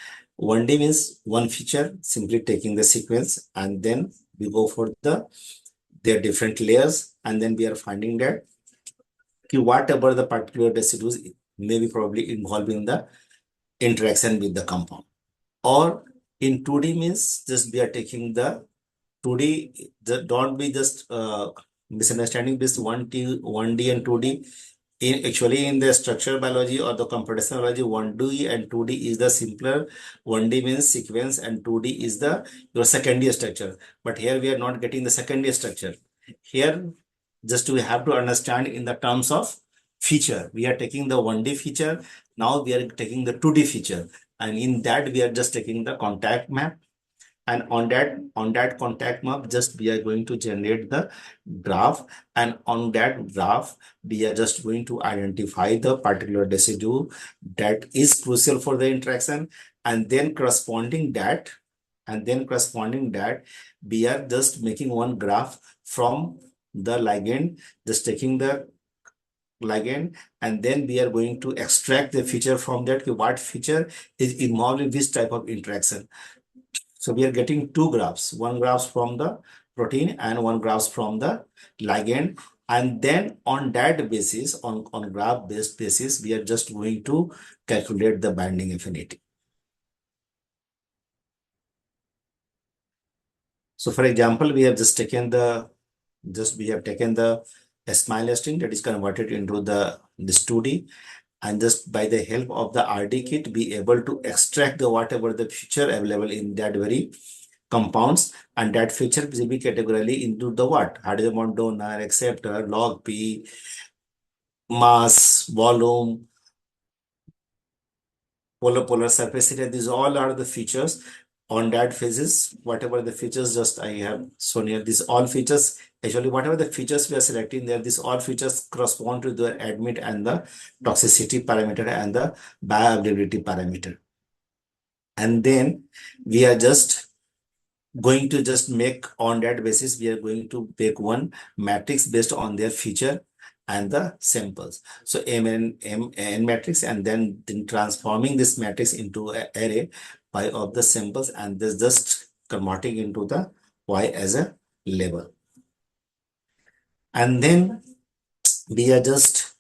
1D means one feature, simply taking the sequence, and then we go for their different layers, and then we are finding that whatever the particular residues may be probably involved in the interaction with the compound. Or in 2D means just we are taking the 2D, don't be just misunderstanding this 1D and 2D. Actually in the structural biology or the computational biology, 1D and 2D is the simpler. 1D means sequence and 2D is your secondary structure. But here we are not getting the secondary structure. Here just we have to understand in the terms of feature. We are taking the 1D feature. Now we are taking the 2D feature. And in that we are just taking the contact map. And on that contact map, just we are going to generate the graph, and on that graph we are just going to identify the particular residue that is crucial for the interaction, and then corresponding that we are just making one graph from the ligand, just taking the ligand, and then we are going to extract the feature from that, what feature is involved in this type of interaction. So we are getting two graphs, one graphs from the protein and one graphs from the ligand. And then on that basis, on graph based basis, we are just going to calculate the binding affinity. So for example, we have taken the smile string that is converted into this 2D, and just by the help of the RD kit be able to extract the whatever the feature available in that very compounds, and that feature will be categorically into the what? Hydrogen bond donor, acceptor, log P, mass, volume, polar surface area. These all are the features on that phases. Whatever the features just I have shown here, these all features, actually whatever the features we are selecting there, these all features correspond to the admit and the toxicity parameter and the bioavailability parameter. And then we are just going to just make, on that basis we are going to make one matrix based on their feature and the samples. So n matrix, and then transforming this matrix into an array by of the samples, and this just converting into the y as a label. And then we are just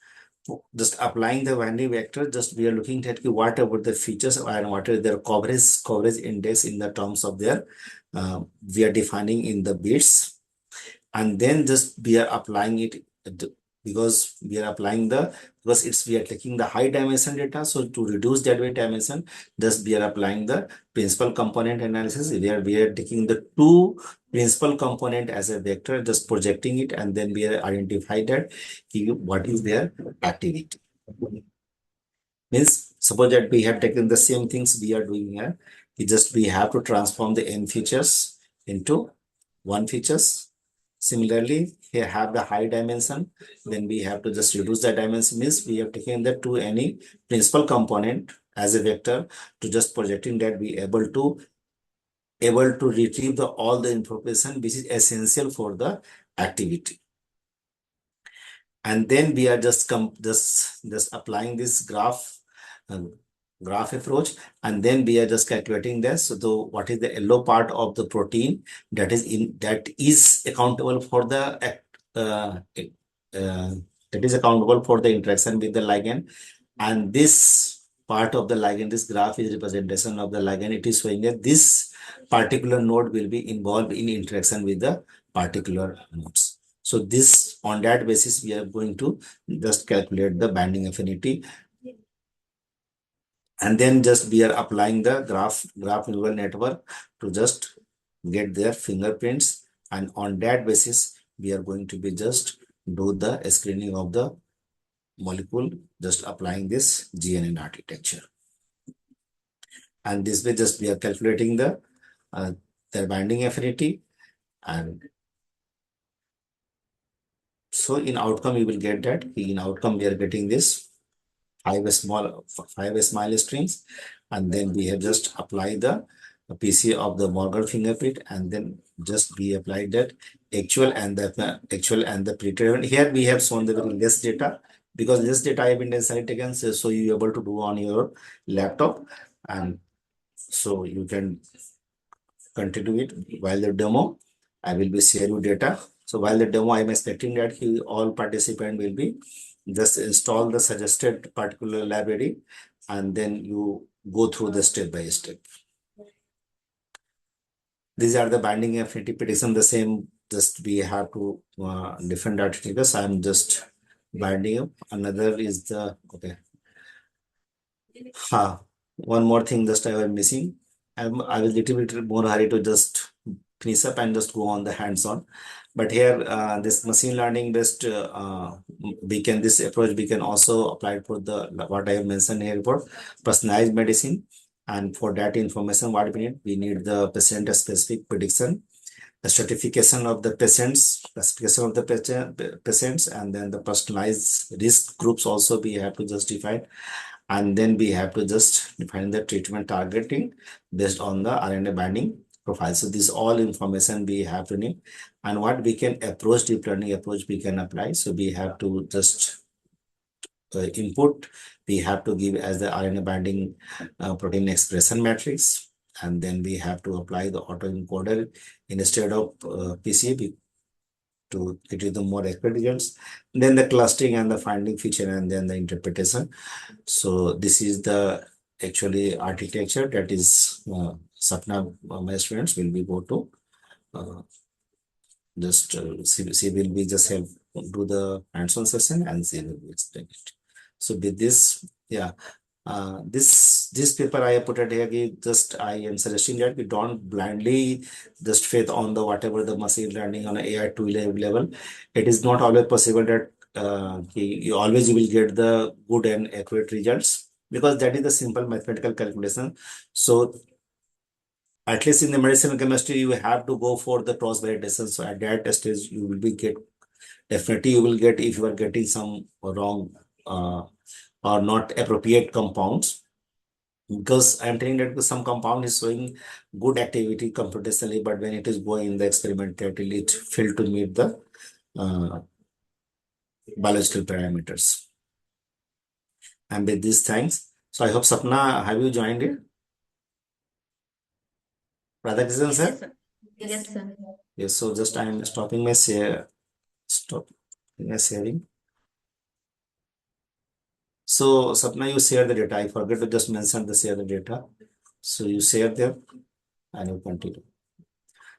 applying the Van vector. Just we are looking at what about the features and what is their coverage index in the terms of their we are defining in the bits, and then just we are applying it because we are applying we are taking the high dimension data. So to reduce that weight dimension, just we are applying the principal component analysis. We are taking the two principal component as a vector, just projecting it, and then we are identify that what is their activity. Means suppose that we have taken the same things we are doing here. We have to transform the n features into one features. Similarly, here have the high dimension, then we have to just reduce the dimension. Means we have taken the to any principal component as a vector to just projecting that we able to retrieve all the information which is essential for the activity. And then we are just applying this graph approach, and then we are just calculating this. So what is the yellow part of the protein that is accountable for the interaction with the ligand, and this part of the ligand, this graph is representation of the ligand. It is showing that this particular node will be involved in interaction with the particular nodes. So this, on that basis, we are going to just calculate the binding affinity, and then just we are applying the graph neural network to just get their fingerprints, and on that basis we are going to be just do the screening of the molecule, just applying this GNN architecture. And this way just we are calculating their binding affinity. And so in outcome you will get that in outcome we are getting this five smile strings, and then we have just applied the PC of the Morgan fingerprint, and then just we applied that actual and the predetermined. Here we have shown the very less data, because less data I have been necessarily taken, so you able to do on your laptop, and so you can continue it while the demo. I will be sharing data. So while the demo, I am expecting that all participant will be just install the suggested particular library, and then you go through the step by step. These are the binding affinity prediction. The same, just we have to different articles. I'm just binding up. Another is the okay. One more thing just I was missing. I will little bit more hurry to just finish up and just go on the hands-on. But here, this machine learning based, this approach we can also apply for the what I have mentioned here for personalized medicine. And for that information, what we need? We need the patient specific prediction, the stratification of the patients, classification of the patients, and then the personalized risk groups also we have to just define. And then we have to just define the treatment targeting based on the RNA binding profile. So this all information we have to need, and what we can approach, deep learning approach we can apply. So we have to just input, we have to give as the RNA binding protein expression matrix, and then we have to apply the autoencoder instead of PCA to get you the more accurate results. Then the clustering and the finding feature, and then the interpretation. So this is the actually architecture that is Sapna, my students will be go to uh, just she will be just help do the hands-on session and she will explain it. So with this, yeah, this paper I have put it here. Just I am suggesting that we don't blindly just faith on the whatever the machine learning on a AI tool level. It is not always possible that you always will get the good and accurate results, because that is the simple mathematical calculation. So at least in the medicinal chemistry, you have to go for the cross validation. So at that stage, you will be get definitely you will get if you are getting some wrong or not appropriate compounds, because I'm telling that some compound is showing good activity computationally, but when it is going in the experiment, it failed to meet the uh, biological parameters. And with these thanks, so I hope Sapna, have you joined it? Radhakrishnan Yes, sir? sir. Yes, sir. Yes, so just I am stopping my share, stop my sharing. So Sapna, you share the data. I forget to just mention the share the data. So you share them and you continue.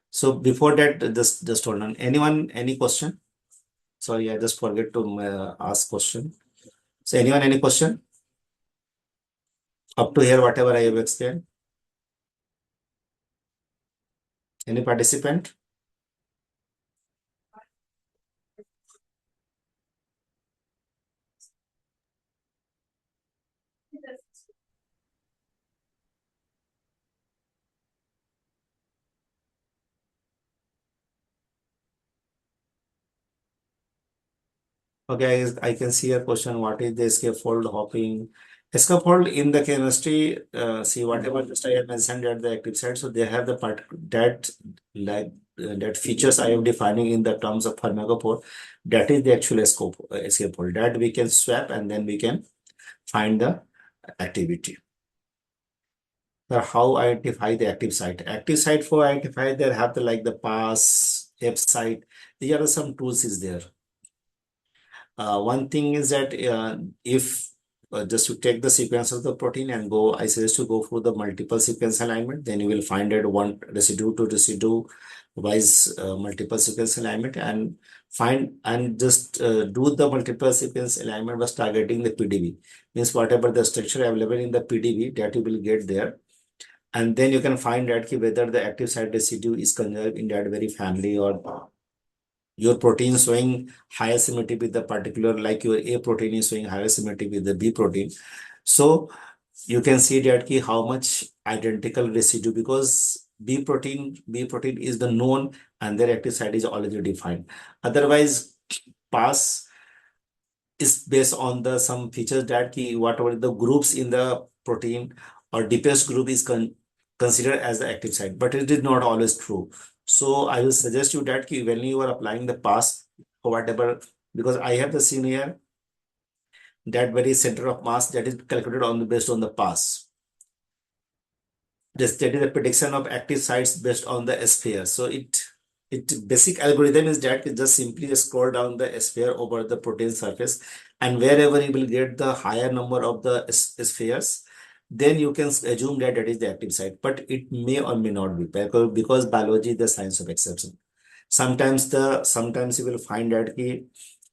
So before that, just hold on. Anyone, any question? Sorry, I just forget to ask question. So anyone, any question? Up to here, whatever I have explained. Any participant? Okay, I can see a question. What is the scaffold hopping? Scaffold in the chemistry, see whatever just I have mentioned at the active site. So they have the part that like that features I am defining in the terms of pharmacophore. That is the actual scope scaffold that we can swap and then we can find the activity. So how identify the active site? Active site for identify there have the like the pass, F site. These are some tools is there. One thing is that if just to take the sequence of the protein and go, I suggest to go for the multiple sequence alignment, then you will find that one residue to residue wise multiple sequence alignment, and find and just do the multiple sequence alignment was targeting the PDB. Means whatever the structure available in the PDB that you will get there. And then you can find out whether the active site residue is conserved in that very family, or your protein showing higher similarity with the particular, like your A protein is showing higher similarity with the B protein. So you can see that how much identical residue, because B protein is the known and their active site is already defined. Otherwise, pass is based on the some features that whatever the groups in the protein or deepest group is considered as the active site, but it is not always true. So I will suggest you that when you are applying the pass or whatever, because I have the seen here that very center of mass that is calculated on the based on the pass. That is a prediction of active sites based on the sphere. So it basic algorithm is that it just simply scroll down the sphere over the protein surface, and wherever you will get the higher number of the spheres, then you can assume that that is the active site. But it may or may not be, because biology is the science of exception. Sometimes you will find that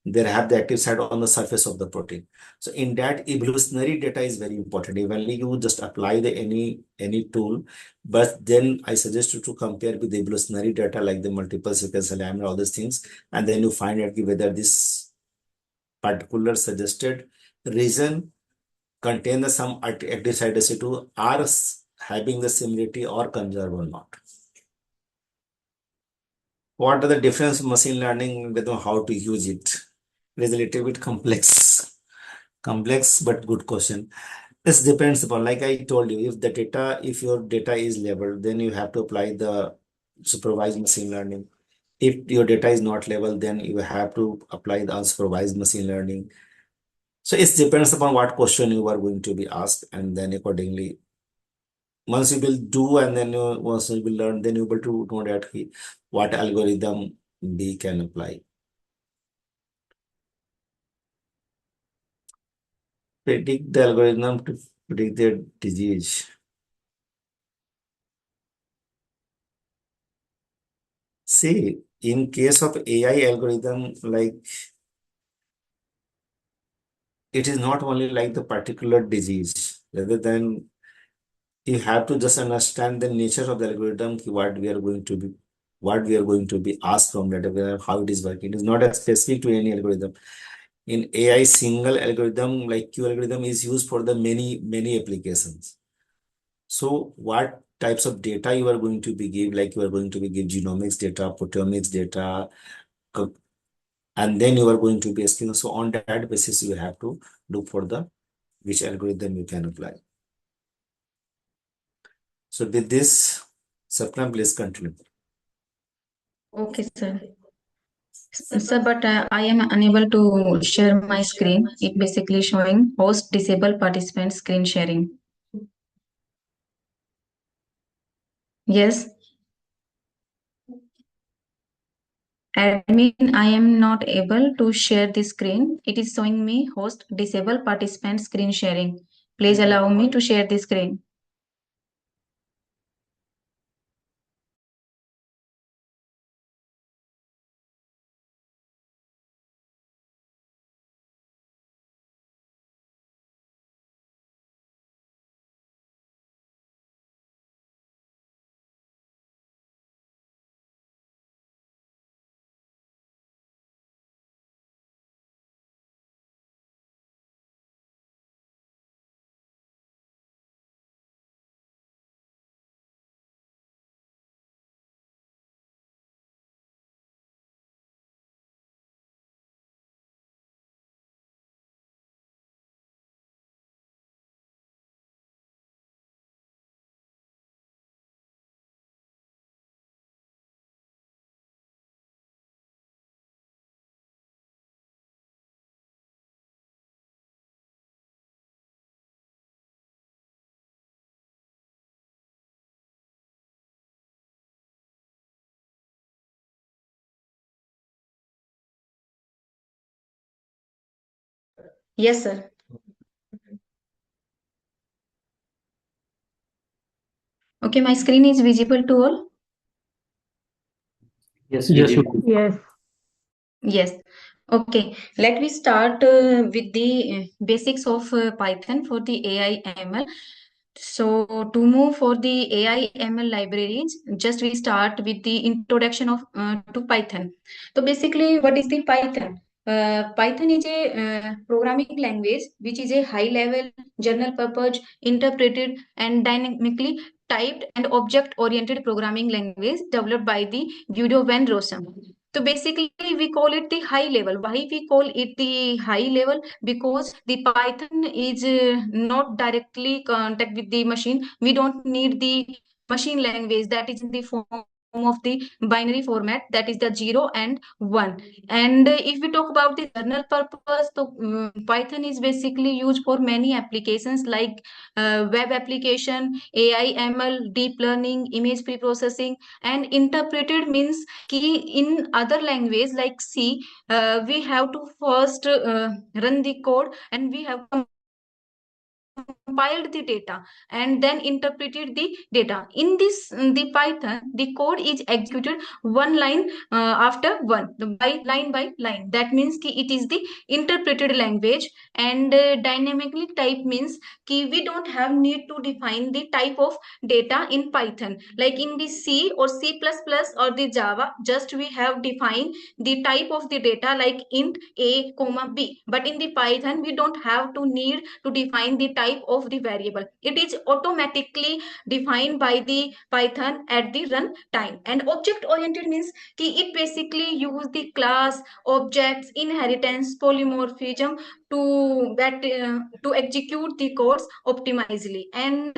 there have the active site on the surface of the protein. So in that, evolutionary data is very important. Even you just apply the any tool, but then I suggest you to compare with the evolutionary data like the multiple sequence alignment, all these things, and then you find out whether this particular suggested region contain the some active site residue, or having the similarity or conserve or not. What are the difference of machine learning with how to use it? It is a little bit complex. Complex, but good question. This depends upon, like I told you, if your data is labeled, then you have to apply the supervised machine learning. If your data is not labeled, then you have to apply the unsupervised machine learning. So it depends upon what question you are going to be asked, and then accordingly, once you will do, and then once you will learn, then you will to know that what algorithm we can apply. Predict the algorithm to predict the disease. See, in case of AI algorithm, like it is not only like the particular disease, rather than you have to just understand the nature of the algorithm, what we are going to be asked from that algorithm, how it is working. It is not specific to any algorithm. In AI, single algorithm like Q algorithm is used for the many applications. So what types of data you are going to be give, like you are going to be give genomics data, proteomics data, and then you are going to be asking. So on that basis, you have to look for the which algorithm you can apply. So with this, Sapna, please continue. Okay, sir. Sir, but I am unable to share my screen. It basically showing host disable participant screen sharing. Yes. Admin, I am not able to share the screen. It is showing me host disable participant screen sharing. Please allow me to share the screen. Yes, sir. Okay, my screen is visible to all. Yes, visible. Yes. Yes. Okay. Let me start with the basics of Python for the AI ML. So to move for the AI ML libraries, just we start with the introduction of to Python. So basically, what is the Python? Python is a programming language which is a high level, general purpose, interpreted and dynamically typed and object oriented programming language developed by the Guido van Rossum. So basically, we call it the high level. Why we call it the high level? Because the Python is not directly contact with the machine. We don't need the machine language that is in the form of the binary format, that is the 0 and 1. And if we talk about the general purpose, so Python is basically used for many applications like web application, AI, ML, deep learning, image pre-processing, and interpreted means key in other language like C. We have to first run the code and we have compiled the data and then interpreted the data. In this, the Python, the code is executed one line after one, by line. That means ki it is the interpreted language. And dynamically type means ki we don't have need to define the type of data in Python. Like in the C or C++ or the Java, just we have defined the type of the data like int a comma b. But in the Python, we don't have to need to define the type of the variable. It is automatically defined by the Python at the run time. And object oriented means कि it basically use the class, objects, inheritance, polymorphism to execute the codes optimizely. And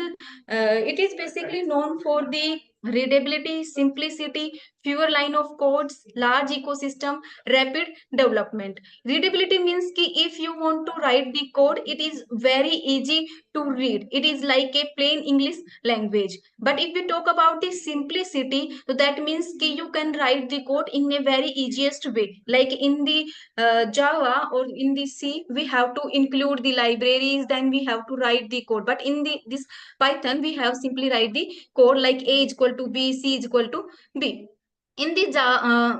it is basically known for the readability, simplicity, fewer line of codes, large ecosystem, rapid development. Readability means कि if you want to write the code, it is very easy to read. It is like a plain English language. But if we talk about the simplicity, so that means कि you can write the code in a very easiest way. Like in the Java or in the C, we have to include the libraries, then we have to write the code. But in the this Python, we have simply write the code like A is equal to B, C is equal to B. In the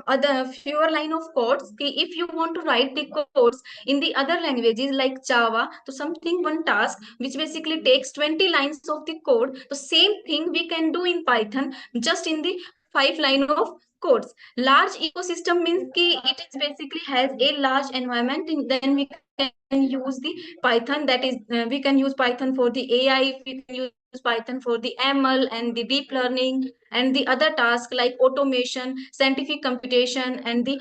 other fewer line of codes, if you want to write the codes in the other languages like Java, so something one task which basically takes 20 lines of the code, the same thing we can do in Python just in the 5 line of codes. Large ecosystem means it is basically has a large environment, then we can use the Python, that is we can use Python for the AI, we can use Python for the ML and the deep learning and the other tasks like automation, scientific computation, and the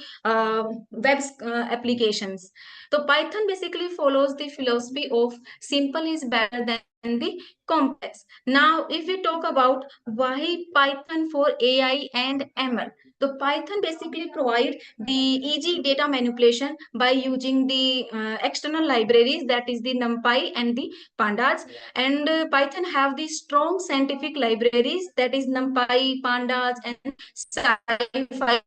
web applications. So Python basically follows the philosophy of simple is better than the complex. Now, if we talk about why Python for AI and ML, so Python basically provide the easy data manipulation by using the external libraries, that is the NumPy and the Pandas. And Python have the strong scientific libraries, that is NumPy, Pandas, and SciPy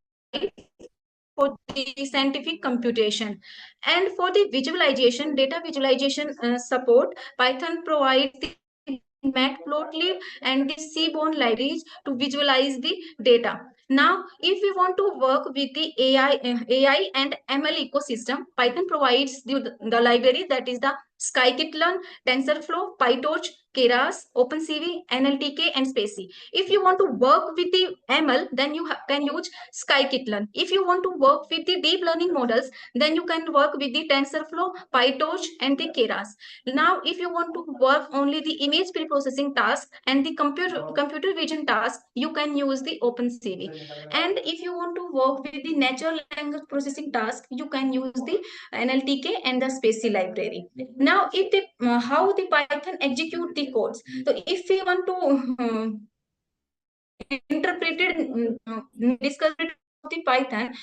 for the scientific computation. And for the visualization, data visualization support, Python provides the matplotlib and the seaborn libraries to visualize the data. Now, if we want to work with the AI and ML ecosystem, Python provides the library, that is the scikit-learn, TensorFlow, PyTorch, Keras, OpenCV, NLTK, and Spacy. If you want to work with the ML, then you can use scikit-learn. If you want to work with the deep learning models, then you can work with the TensorFlow, PyTorch, and the Keras. Now, if you want to work only the image pre-processing task and the computer vision task, you can use the OpenCV. And if you want to work with the natural language processing task, you can use the NLTK and the Spacy library. Now, if the how the Python execute the codes. So, if we want to interpret it, discuss it of the Python.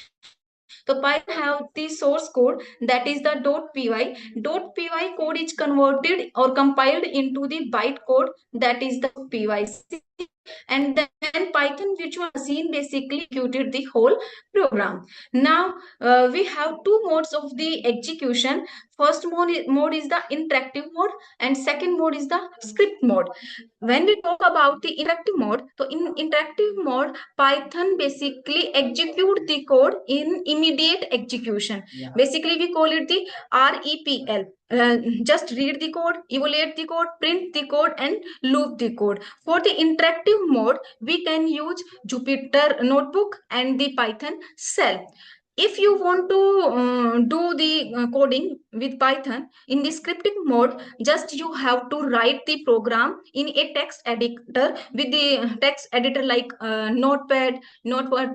So Python have the source code, that is the .py. .py code is converted or compiled into the bytecode, that is the pyc. And then Python virtual machine basically executed the whole program. Now we have two modes of the execution. First mode is the interactive mode, and second mode is the script mode. When we talk about the interactive mode, so in interactive mode, Python basically execute the code in immediate execution. Basically, we call it the REPL. Just read the code, evaluate the code, print the code, and loop the code. For the interactive mode, we can use Jupyter Notebook and the Python Shell. If you want to do the coding with Python in the scripting mode, just you have to write the program in a text editor with the text editor like Notepad, Notepad++,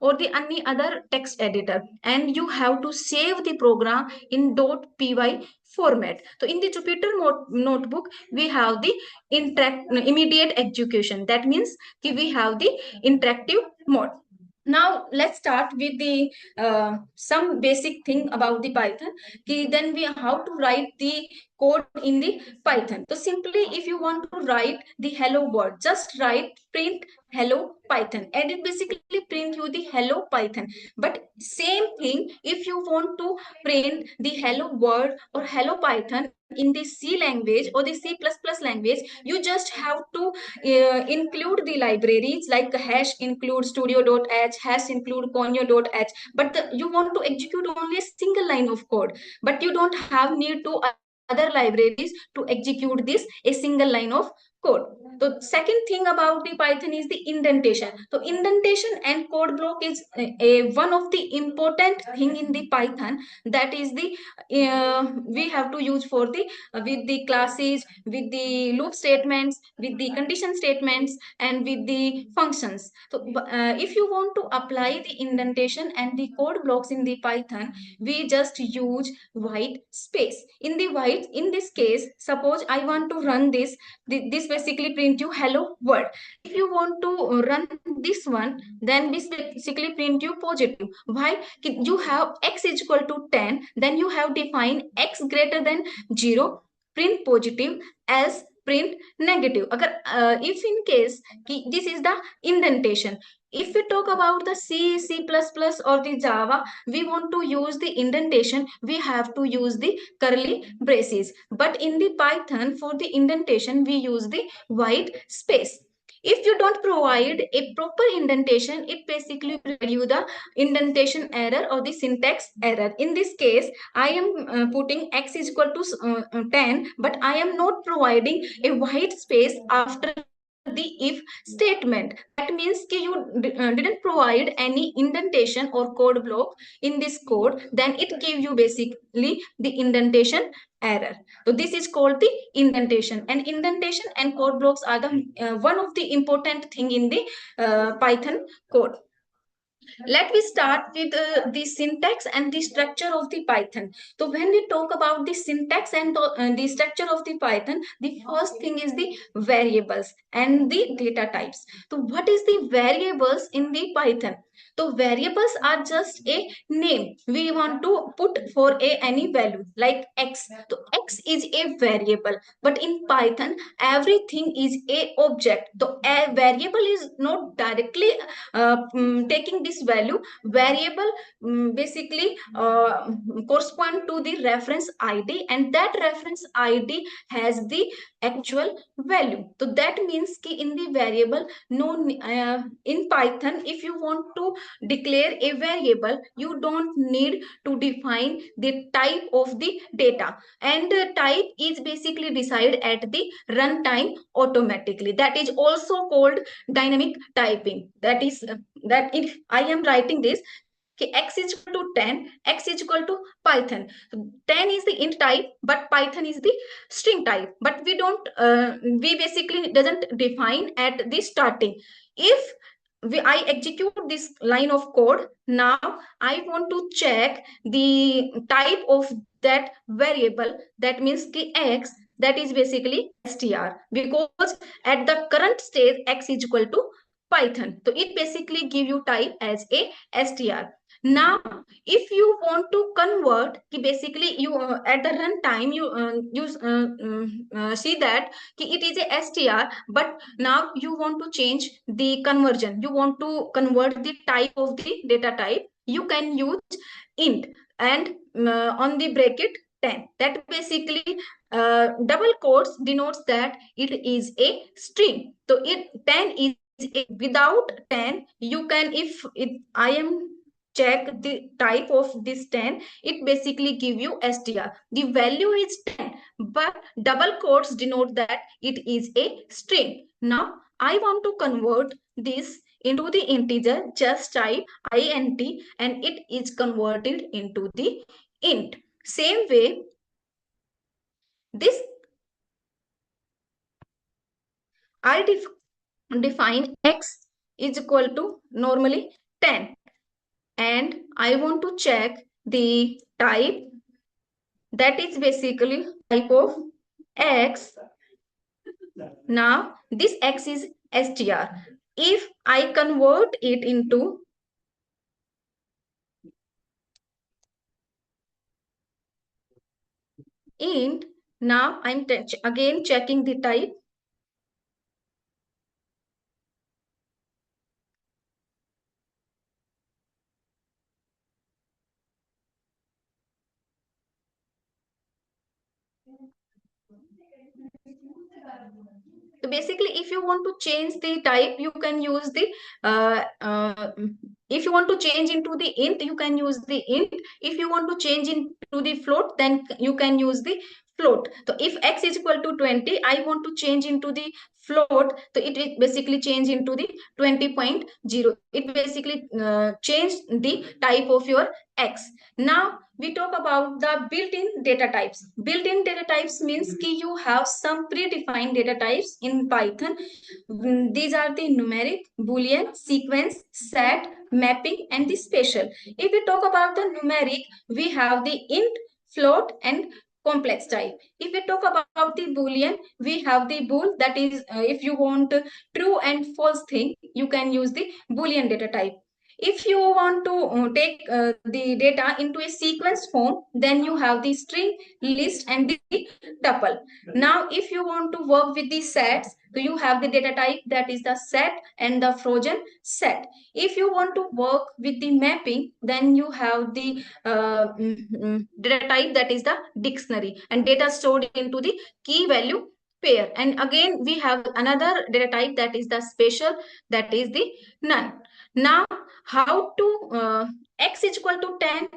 or the any other text editor, and you have to save the program in .py format. So in the Jupyter notebook, we have the immediate execution. That means we have the interactive mode. Now let's start with the some basic thing about the Python. Then we how to write the code in the Python. So simply, if you want to write the hello world, just write print hello Python, and it basically print you the hello Python. But same thing, if you want to print the hello world or hello Python in the C language or the C++ language, you just have to include the libraries like hash include studio.h, hash include conio.h. But you want to execute only a single line of code, but you don't have need to other libraries to execute this a single line of code. The second thing about the Python is the indentation. So indentation and code block is one of the important thing in the Python, that is the we have to use for the with the classes, with the loop statements, with the condition statements, and with the functions. So if you want to apply the indentation and the code blocks in the Python, we just use white space. In this case, suppose I want to run this basically print you hello world. If you want to run this one, then this basically print you positive. Why? You have x is equal to 10, then you have defined x greater than 0, print positive, else print negative. If in case this is the indentation. If we talk about the C++ or the Java, we want to use the indentation, we have to use the curly braces. But in the Python, for the indentation, we use the white space. If you don't provide a proper indentation, it basically will give you the indentation error or the syntax error. In this case, I am putting x is equal to 10, but I am not providing a white space after the if statement. That means you didn't provide any indentation or code block in this code, then it gives you basically the indentation error. So this is called the indentation, and indentation and code blocks are the one of the important thing in the Python code. Let me start with the syntax and the structure of the Python. So when we talk about the syntax and the structure of the Python, the first thing is the variables and the data types. So what is the variables in the Python? So variables are just a name we want to put for any value like x. So x is a variable, but in Python everything is a object. So a variable is not directly taking this value. Variable basically correspond to the reference id, and that reference id has the actual value. So that means ki in the variable in Python, if you want to declare a variable, you don't need to define the type of the data, and the type is basically decided at the runtime automatically. That is also called dynamic typing. That is that if I am writing this, okay, x is equal to 10, x is equal to Python. 10 is the int type, but Python is the string type. But we don't, we basically doesn't define at the starting. If I execute this line of code, now I want to check the type of that variable. That means the x, that is basically str, because at the current stage x is equal to Python. So it basically give you type as a str. Now, if you want to convert, basically you at the runtime you see that it is a str, but now you want to change the conversion. You want to convert the type of the data type. You can use int and on the bracket 10. That basically double quotes denotes that it is a string. So it 10 is without 10 you can, if it I am check the type of this 10, it basically give you str. The value is 10, but double quotes denote that it is a string. Now I want to convert this into the integer. Just type int and it is converted into the int. Same way, this I define x is equal to normally 10, and I want to check the type, that is basically type of x. Now this x is str. If I convert it into int, now I'm again checking the type. So basically, if you want to change the type, you can use the if you want to change into the int, you can use the int. If you want to change into the float, then you can use the float. So if x is equal to 20, I want to change into the float, so it will basically change into the 20.0. It basically change the type of your x. Now we talk about the built-in data types. Built-in data types means कि you have some predefined data types in Python. These are the numeric, boolean, sequence, set, mapping, and the special. If we talk about the numeric, we have the int, float, and complex type. If we talk about the boolean, we have the bool, that is if you want true and false thing, you can use the boolean data type. If you want to take the data into a sequence form, then you have the string, list, and the tuple. Now if you want to work with the sets, so you have the data type, that is the set and the frozen set. If you want to work with the mapping, then you have the data type, that is the dictionary, and data stored into the key value pair. And again we have another data type, that is the special, that is the none. Now how to x is equal to 10,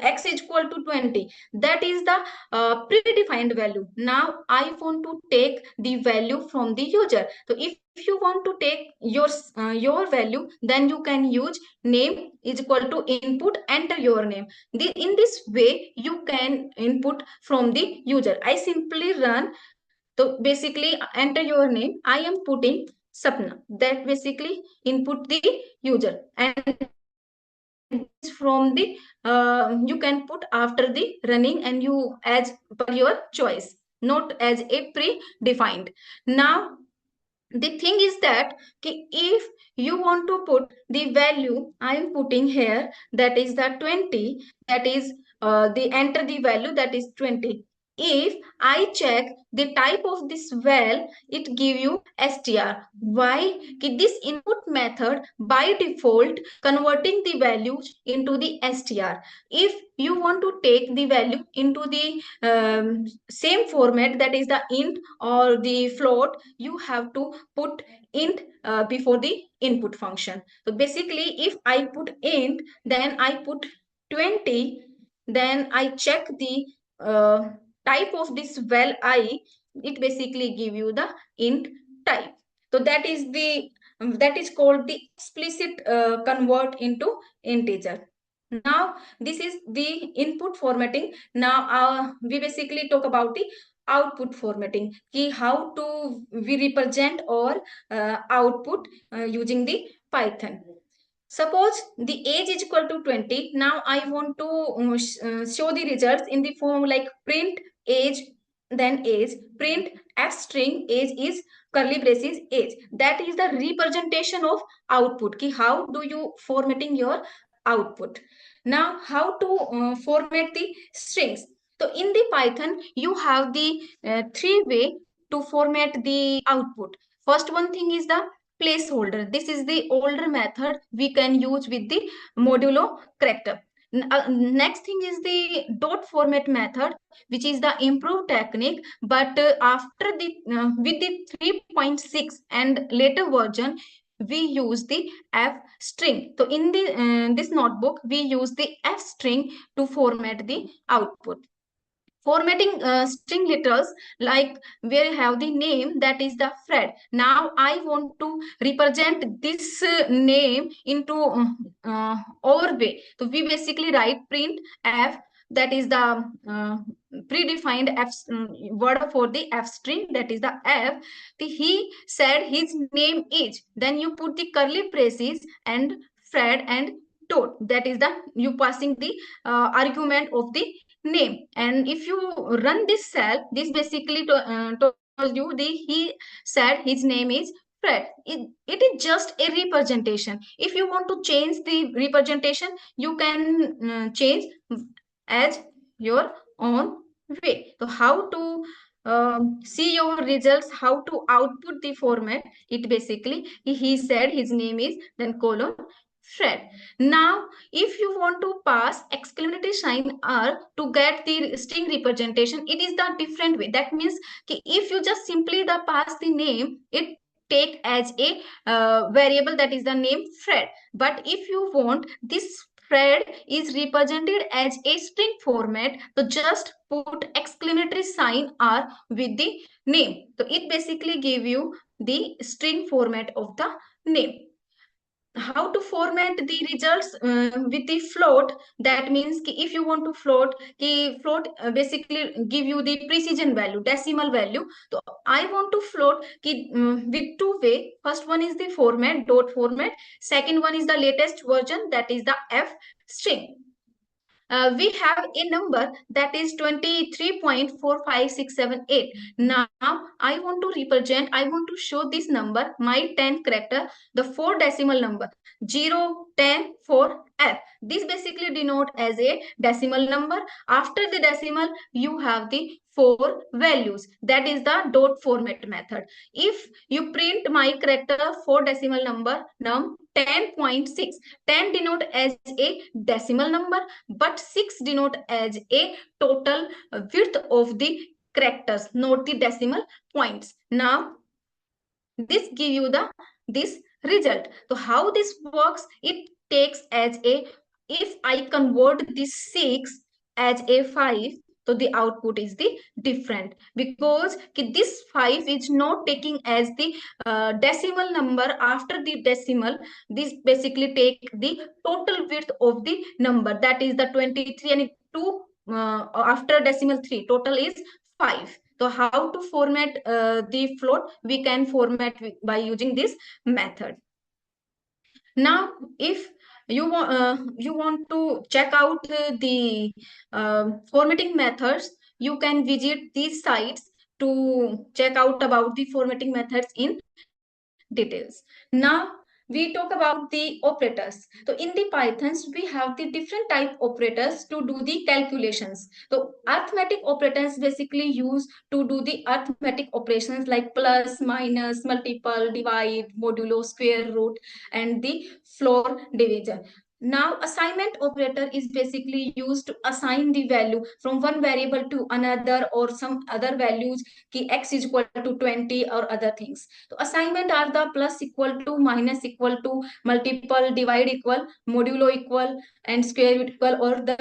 x is equal to 20, that is the predefined value. Now I want to take the value from the user. So if you want to take your value, then you can use name is equal to input, enter your name. In this way you can input from the user. I simply run, so basically enter your name, I am putting Sapna, that basically input the user, and from the you can put after the running, and you as per your choice, not as a pre-defined. Now the thing is that if you want to put the value, I am putting here, that is the 20, that is the enter the value, that is 20. If I check the type of this val, it give you str. Why? This input method by default converting the values into the str. If you want to take the value into the same format, that is the int or the float, you have to put int before the input function. So basically if I put int, then I put 20, then I check the type of this val I, it basically give you the int type. So that is the that is called the explicit convert into integer. Now this is the input formatting. Now we basically talk about the output formatting, ki how to we represent or output using the Python. Suppose the age is equal to 20. Now I want to show the results in the form like print age, then age, print f string age is curly braces age. That is the representation of output, ki how do you formatting your output. Now how to format the strings. So in the Python you have the three way to format the output. First one thing is the placeholder. This is the older method we can use with the modulo character. Next thing is the dot format method, which is the improved technique, but after the with the 3.6 and later version we use the f string. So in the this notebook we use the f string to format the output. Formatting string literals, like where you have the name, that is the Fred. Now I want to represent this name into our way. So we basically write print f, that is the predefined f word for the f string, that is the f. He said his name is, then you put the curly braces and Fred and dot, that is the you passing the argument of the name. And if you run this cell, this basically tells you the he said his name is Fred. It is just a representation. If you want to change the representation, you can change as your own way. So how to see your results, how to output the format, it basically he said his name is, then colon Fred. Now if you want to pass exclamatory sign r to get the string representation, it is the different way. That means if you just simply the pass the name, it take as a variable, that is the name Fred. But if you want this Fred is represented as a string format, so just put exclamatory sign R with the name. So it basically give you the string format of the name. How to format the results with the float? That means if you want to float basically give you the precision value, decimal value. So I want to float with two way. First one is the format, dot format. Second one is the latest version, that is the F string. We have a number that is 23.45678. Now I want to represent, I want to show this number, my 10 character, the 4 decimal number 0, 10, 4, F. This basically denote as a decimal number. After the decimal, you have the 4 values. That is the dot format method. If you print my character 4 decimal number, num 10.6, 10 denote as a decimal number, but 6 denote as a total width of the characters, not the decimal points. Now this give you the this result. So how this works? It takes as a, if I convert this 6 as a 5, so the output is the different, because this 5 is not taking as the decimal number. After the decimal, this basically take the total width of the number, that is the 23, and 2 after decimal 3, total is 5. So how to format the float? We can format by using this method. Now, if you want to check out the formatting methods, you can visit these sites to check out about the formatting methods in details. Now we talk about the operators. So in the Pythons, we have the different type operators to do the calculations. So arithmetic operators basically used to do the arithmetic operations like plus, minus, multiple, divide, modulo, square root, and the floor division. Now assignment operator is basically used to assign the value from one variable to another, or some other values, ki x is equal to 20 or other things. So assignment are the plus equal to, minus equal to, multiple, divide equal, modulo equal, and square root equal, or the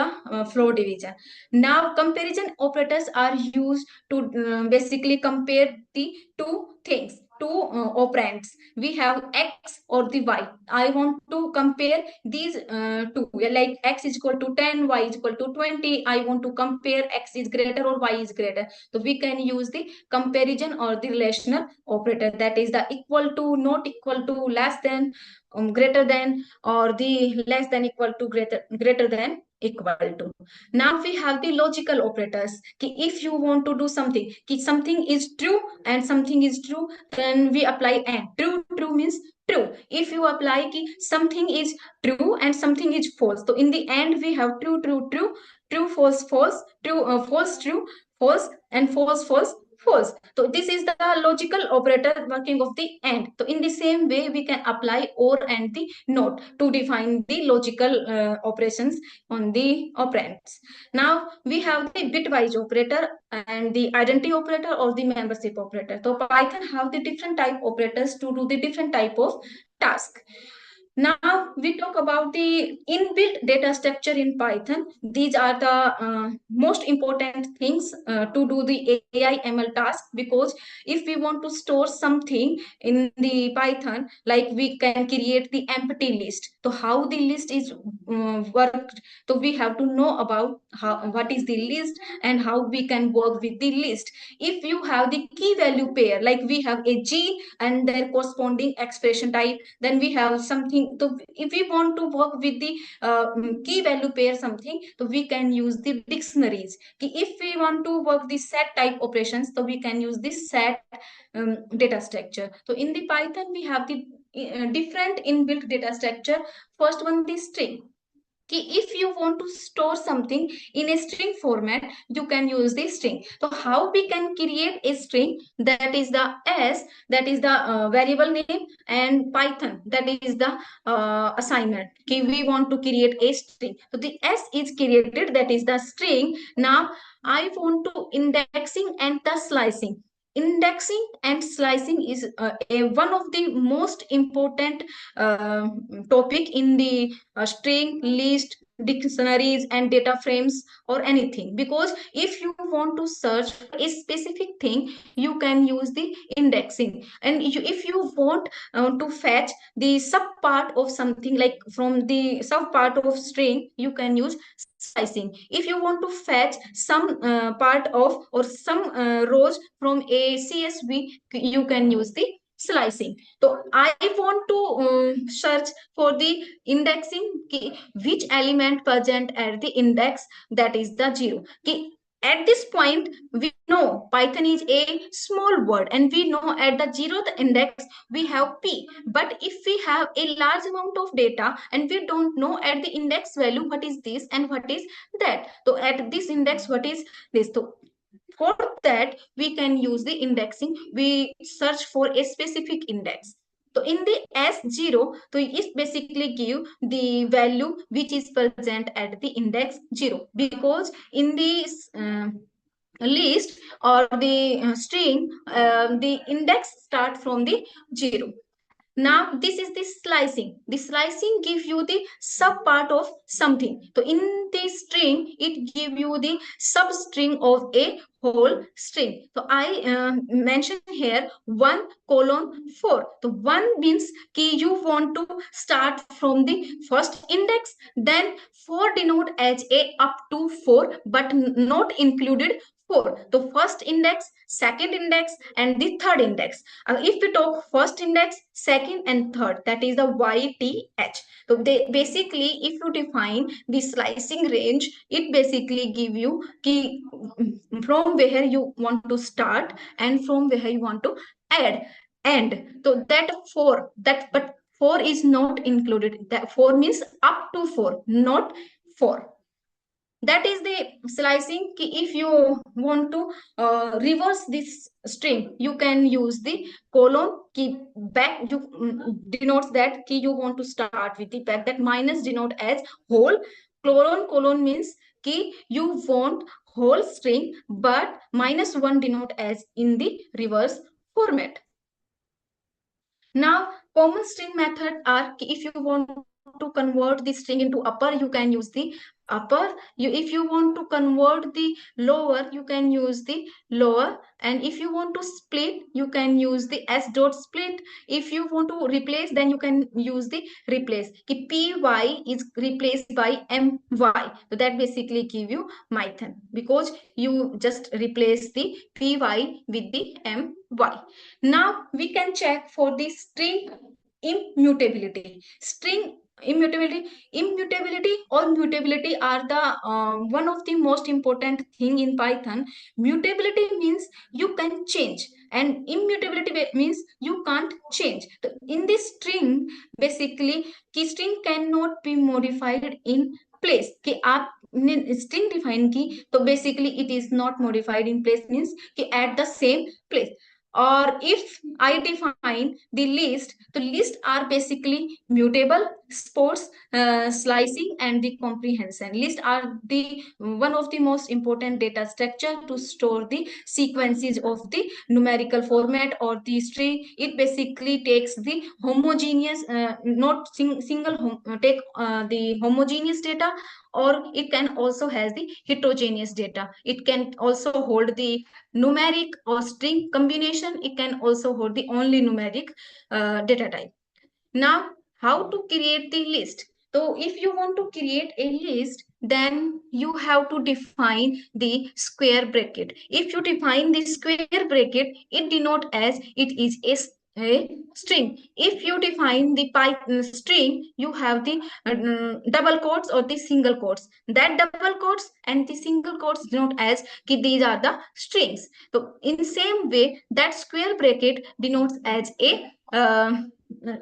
floor division. Now comparison operators are used to basically compare the two things, two operands. We have x or the y. I want to compare these two, like x is equal to 10, y is equal to 20. I want to compare x is greater or y is greater. So we can use the comparison or the relational operator, that is the equal to, not equal to, less than, greater than, or the less than equal to, greater than equal to. Now we have the logical operators. If you want to do something, something is true and something is true, then we apply and. True means true. If you apply something is true and something is false, so in the end we have true, false, true, false, true, false, and false, false. So this is the logical operator working of the and. So in the same way, we can apply or and the not to define the logical operations on the operands. Now we have the bitwise operator and the identity operator or the membership operator. So Python have the different type operators to do the different type of task. Now we talk about the inbuilt data structure in Python. These are the most important things to do the AI ML task, because if we want to store something in the Python, like we can create the empty list. So how the list is worked, so we have to know about what is the list and how we can work with the list. If you have the key value pair, like we have a G and their corresponding expression type, then we have something. So if we want to work with the key value pair something, so we can use the dictionaries. If we want to work the set type operations, so we can use this set data structure. So in the Python, we have the different inbuilt data structure. First one, the string. If you want to store something in a string format, you can use the string. So how we can create a string? That is the s, that is the variable name, and Python, that is the assignment. We want to create a string, so the s is created, that is the string. Now I want to indexing and the slicing. indexing and slicing is one of the most important uh, topic in the string, list, dictionaries and data frames or anything, because if you want to search a specific thing, you can use the indexing. And if you want to fetch the sub part of something, like from the sub part of string, you can use slicing. If you want to fetch some part of or some rows from a CSV, you can use the slicing. So I want to search for the indexing, which element present at the index, that is the 0. At this point we know Python is a small word, and we know at the 0th index we have p. But if we have a large amount of data and we don't know at the index value what is this and what is that, so at this index what is this, so for that we can use the indexing. We search for a specific index. So in the S0, so it basically give the value which is present at the index 0, because in this list or the string, the index start from the 0. Now this is the slicing. The slicing gives you the sub part of something. So in this string, it give you the substring of a whole string. So I mentioned here 1:4. So 1 means कि you want to start from the first index, then 4 denote as a up to 4 but not included 4. The first index, second index and the third index. If we talk first index, second and third, that is the YTH. So they basically, if you define the slicing range, it basically give you key from where you want to start and from where you want to add end. So that 4, that but 4 is not included. That 4 means up to 4, not 4. That is the slicing. If you want to reverse this string, you can use the colon key back. You denotes that key you want to start with the back. That minus denote as whole. Colon means key you want whole string, but -1 denote as in the reverse format. Now, common string method are, if you want to convert the string into upper, you can use the upper. If you want to convert the lower, you can use the lower. And if you want to split, you can use the s dot split. If you want to replace, then you can use the replace. Py is replaced by my. So that basically give you Python, because you just replace the py with the my. Now we can check for the string immutability. String immutability or mutability are the one of the most important thing in Python. Mutability means you can change, and immutability means you can't change. So in this string, basically key string cannot be modified in place. कि आप string define की, तो basically it is not modified in place means कि at the same place. Or if I define the list, the list are basically mutable, sports, slicing, and the comprehension. List are the one of the most important data structure to store the sequences of the numerical format or the string. It basically takes the homogeneous, not single take the homogeneous data, or it can also has the heterogeneous data. It can also hold the numeric or string combination. It can also hold the only numeric data type. Now, how to create the list? So if you want to create a list, then you have to define the square bracket. If you define the square bracket, it denote as it is a string. If you define the Python string, you have the double quotes or the single quotes. That double quotes and the single quotes denote as these are the strings. So in the same way, that square bracket denotes as a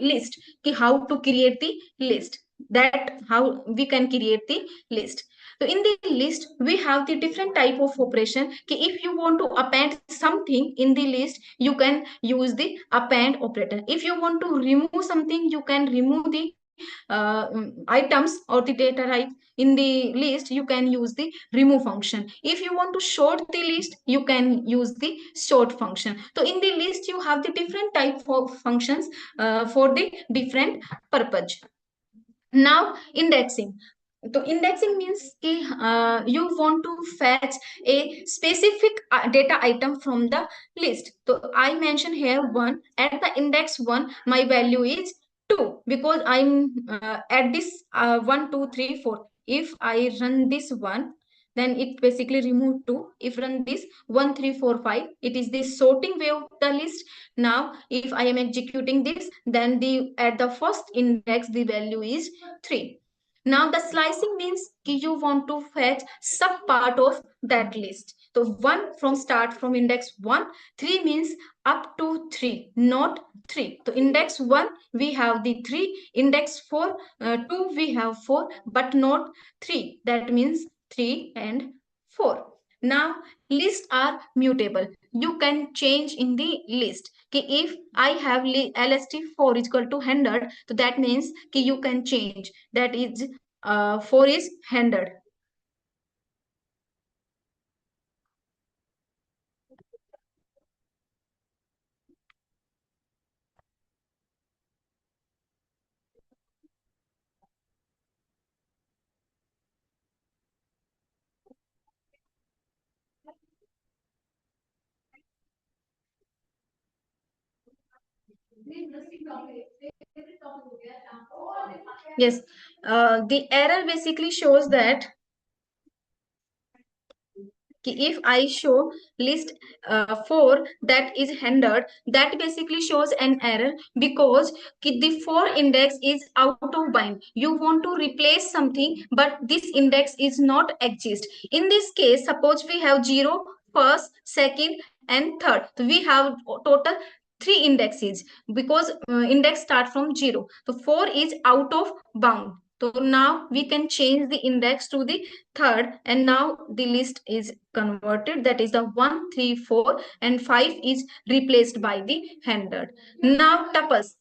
list. How to create the list, that how we can create the list. So in the list we have the different type of operation. If you want to append something in the list, you can use the append operator. If you want to remove something, you can remove the items or the data type in the list, you can use the remove function. If you want to sort the list, you can use the sort function. So in the list you have the different type of functions for the different purpose. Now indexing. So indexing means you want to fetch a specific data item from the list. So I mentioned here 1. At the index 1 my value is 2 because I'm at this 1 2 3 4. If I run this one, then it basically remove 2. If run this 1 3 4 5, it is the sorting way of the list. Now if I am executing this, then the at the first index the value is 3. Now the slicing means you want to fetch sub part of that list. So 1 from start from index 1, 3 means up to 3, not 3. So index 1 we have the 3, index 4 2 we have 4, but not 3. That means 3 and 4. Now lists are mutable. You can change in the list. If I have lst4 is equal to 100, so that means you can change. That is 4 is 100. Yes, the error basically shows that if I show list 4 that is hindered, that basically shows an error because the 4 index is out of bind. You want to replace something, but this index is not exist. In this case, suppose we have 0, first, second, and third. So we have total 3 indexes because index start from 0. So 4 is out of bound. So now we can change the index to the third, and now the list is converted. That is the 1 3 4 and 5 is replaced by the 100. Now tuples.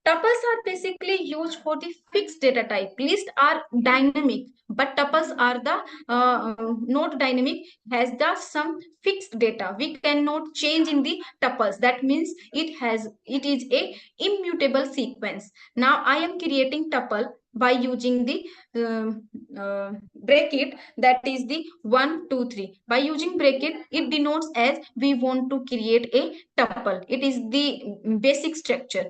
Tuples are basically used for the fixed data type. Lists are dynamic, but tuples are the not dynamic, has the some fixed data. We cannot change in the tuples. That means it is a immutable sequence. Now I am creating tuple by using the bracket, that is the 1 2 3. By using bracket, it denotes as we want to create a tuple. It is the basic structure.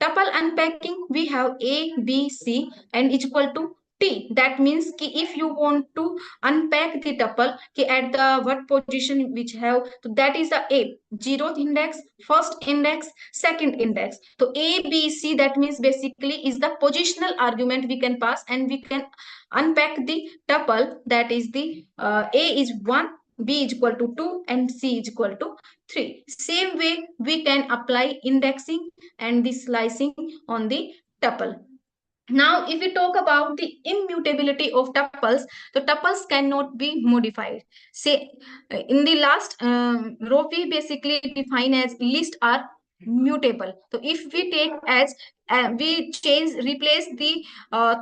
Tuple unpacking, we have A, B, C and is equal to T. That means if you want to unpack the tuple at the what position which have, so that is the A, 0th index, first index, second index. So A, B, C, that means basically is the positional argument we can pass, and we can unpack the tuple. That is the A is 1, B is equal to 2 and C is equal to 3. Same way we can apply indexing and the slicing on the tuple. Now, if we talk about the immutability of tuples, the tuples cannot be modified. Say, in the last row, we basically define as list are mutable. So, if we take as we replace the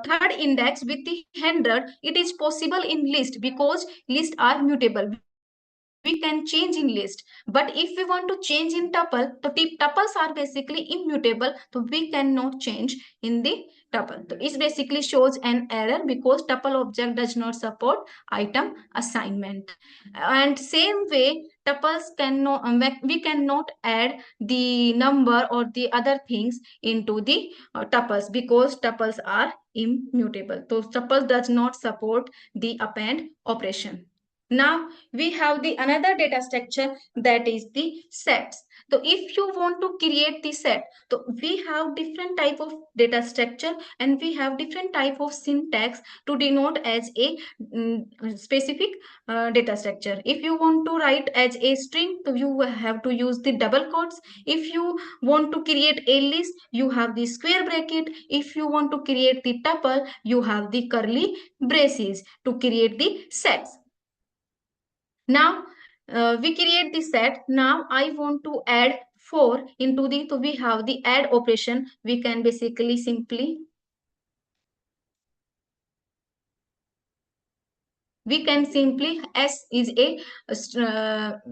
third index with the 100, it is possible in list because lists are mutable. We can change in list, but if we want to change in tuple, so tuples are basically immutable, so we cannot change in the tuple. So it basically shows an error because tuple object does not support item assignment. And same way, tuples cannot we cannot add the number or the other things into the tuples because tuples are immutable. So tuple does not support the append operation. Now we have the another data structure, that is the sets. So if you want to create the set, so we have different type of data structure and we have different type of syntax to denote as a specific data structure. If you want to write as a string, so you have to use the double quotes. If you want to create a list, you have the square bracket. If you want to create the tuple, you have the curly braces to create the sets. Now we create the set. Now I want to add 4 into the, so we have the add operation. We can basically simply we can simply, S is a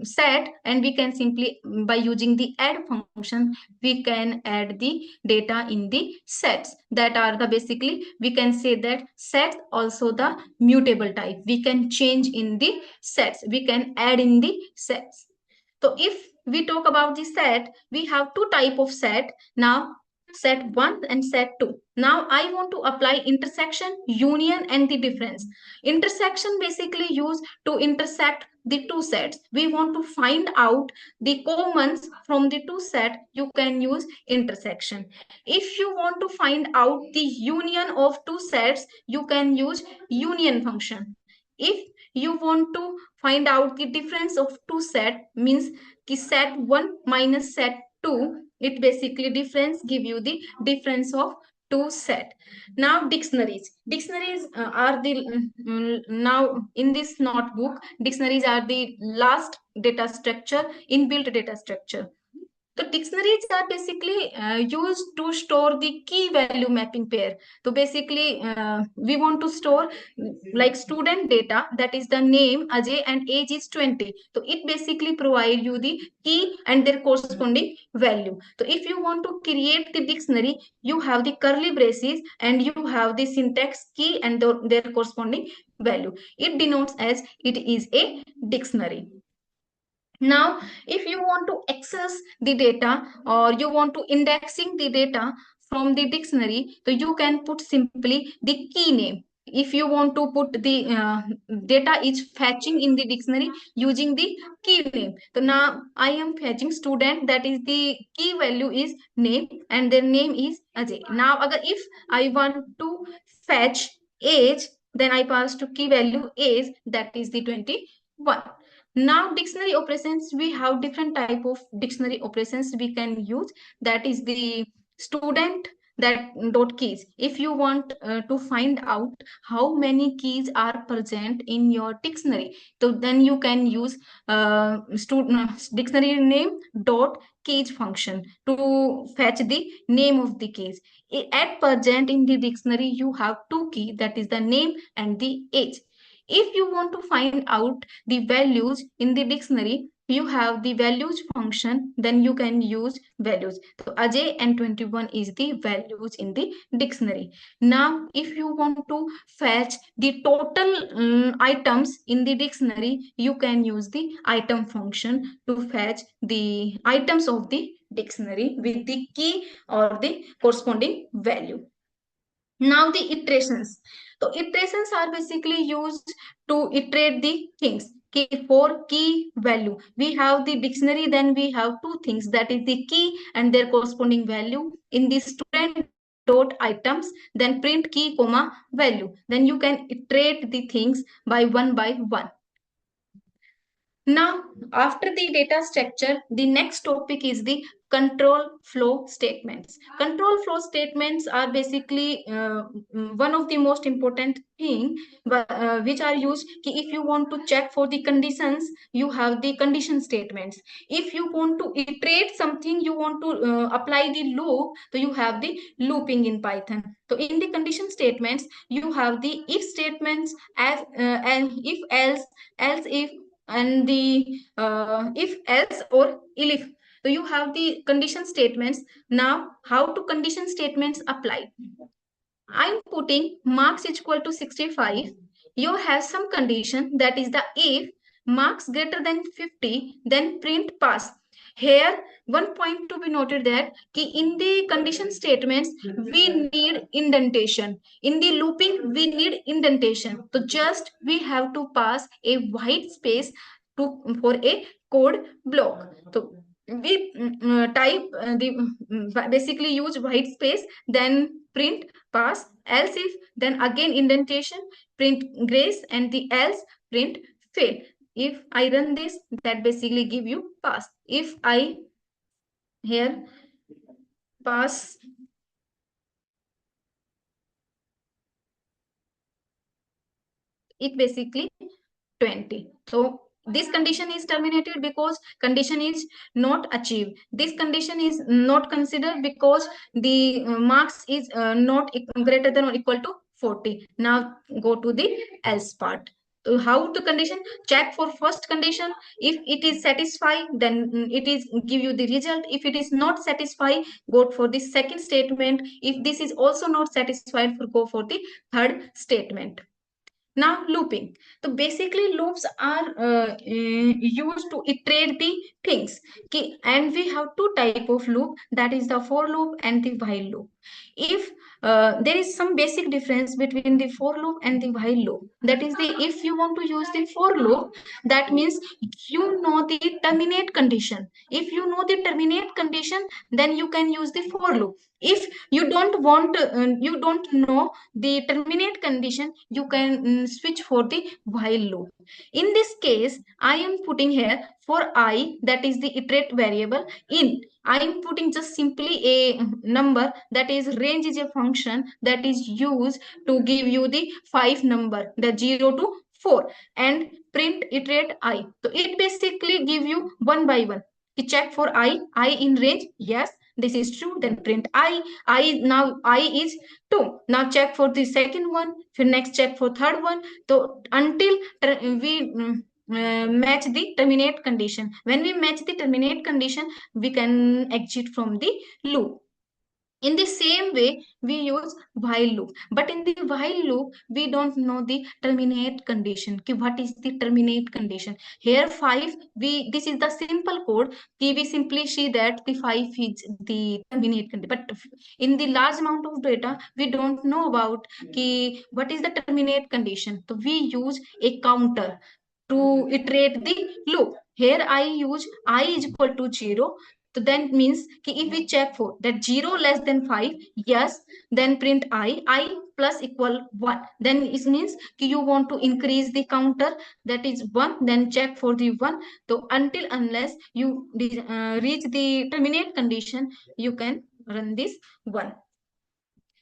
set, and we can simply, by using the add function, we can add the data in the sets. That are the, basically we can say that sets also the mutable type. We can change in the sets, we can add in the sets. So if we talk about the set, we have two type of set now, set 1 and set 2. Now I want to apply intersection, union, and the difference. Intersection basically used to intersect the two sets. We want to find out the commons from the two set, you can use intersection. If you want to find out the union of two sets, you can use union function. If you want to find out the difference of two set, means ki set 1 minus set 2, it basically difference give you the difference of two set. Now dictionaries are the now in this notebook, dictionaries are the last data structure, inbuilt data structure. So dictionaries are basically used to store the key value mapping pair. So basically, we want to store like student data, that is the name Ajay and age is 20. So it basically provide you the key and their corresponding value. So if you want to create the dictionary, you have the curly braces and you have the syntax key and their corresponding value. It denotes as it is a dictionary. Now, if you want to access the data or you want to indexing the data from the dictionary, so you can put simply the key name. If you want to put the data is fetching in the dictionary using the key name. So now I am fetching student, that is the key value is name and their name is Ajay. Now if I want to fetch age, then I pass to key value age, that is the 21. Now dictionary operations, we have different type of dictionary operations we can use. That is the student that dot keys. If you want to find out how many keys are present in your dictionary, so then you can use dictionary name dot keys function to fetch the name of the keys. At present in the dictionary you have two keys, that is the name and the age. If you want to find out the values in the dictionary, you have the values function, then you can use values. So Ajay and 21 is the values in the dictionary. Now if you want to fetch the total items in the dictionary, you can use the item function to fetch the items of the dictionary with the key or the corresponding value. Now the iterations. So iterations are basically used to iterate the things. For key value, we have the dictionary, then we have two things, that is the key and their corresponding value. In the student dot items, then print key comma value. Then you can iterate the things by one. Now, after the data structure, the next topic is the control flow statements. Control flow statements are basically one of the most important thing, which are used. If you want to check for the conditions, you have the condition statements. If you want to iterate something, you want to apply the loop, so you have the looping in Python. So in the condition statements, you have the if statements, as and if else if, and the if else or elif. So you have the condition statements. Now how to condition statements apply? I'm putting marks equal to 65. You have some condition, that is the if marks greater than 50, then print pass. Here one point to be noted, that in the condition statements we need indentation. In the looping we need indentation. So just we have to pass a white space to for a code block. So we type basically use white space, then print pass, else if, then again indentation, print grace, and the else print fail. If I run this, that basically give you pass. If I here pass, it basically 20. So this condition is terminated because condition is not achieved. This condition is not considered because the marks is not greater than or equal to 40. Now go to the else part. So how to condition? Check for first condition. If it is satisfied, then it is give you the result. If it is not satisfied, go for the second statement. If this is also not satisfied, go for the third statement. Now looping. So basically loops are used to iterate the things. Okay, and we have two type of loop, that is the for loop and the while loop. If there is some basic difference between the for loop and the while loop, that is the if you want to use the for loop, that means you know the terminate condition. If you know the terminate condition, then you can use the for loop. If you don't want you don't know the terminate condition, you can switch for the while loop. In this case, I am putting here for I, that is the iterate variable. In I am putting just simply a number, that is range is a function that is used to give you the 5 number, the 0 to 4, and print iterate I. So it basically give you one by one. You check for I in range, yes, this is true, then print I now I is 2. Now check for the second one, next check for third one. So until we match the terminate condition. When we match the terminate condition, we can exit from the loop. In the same way, we use while loop, but in the while loop we don't know the terminate condition. What is the terminate condition? Here 5, we this is the simple code. We simply see that the 5 is the terminate condition, but in the large amount of data we don't know about what is the terminate condition. So we use a counter to iterate the loop. Here I use I is equal to 0. So then means if we check for that 0 less than 5, yes, then print I plus equal 1. Then it means you want to increase the counter, that is 1, then check for the 1. So until unless you reach the terminate condition, you can run this 1.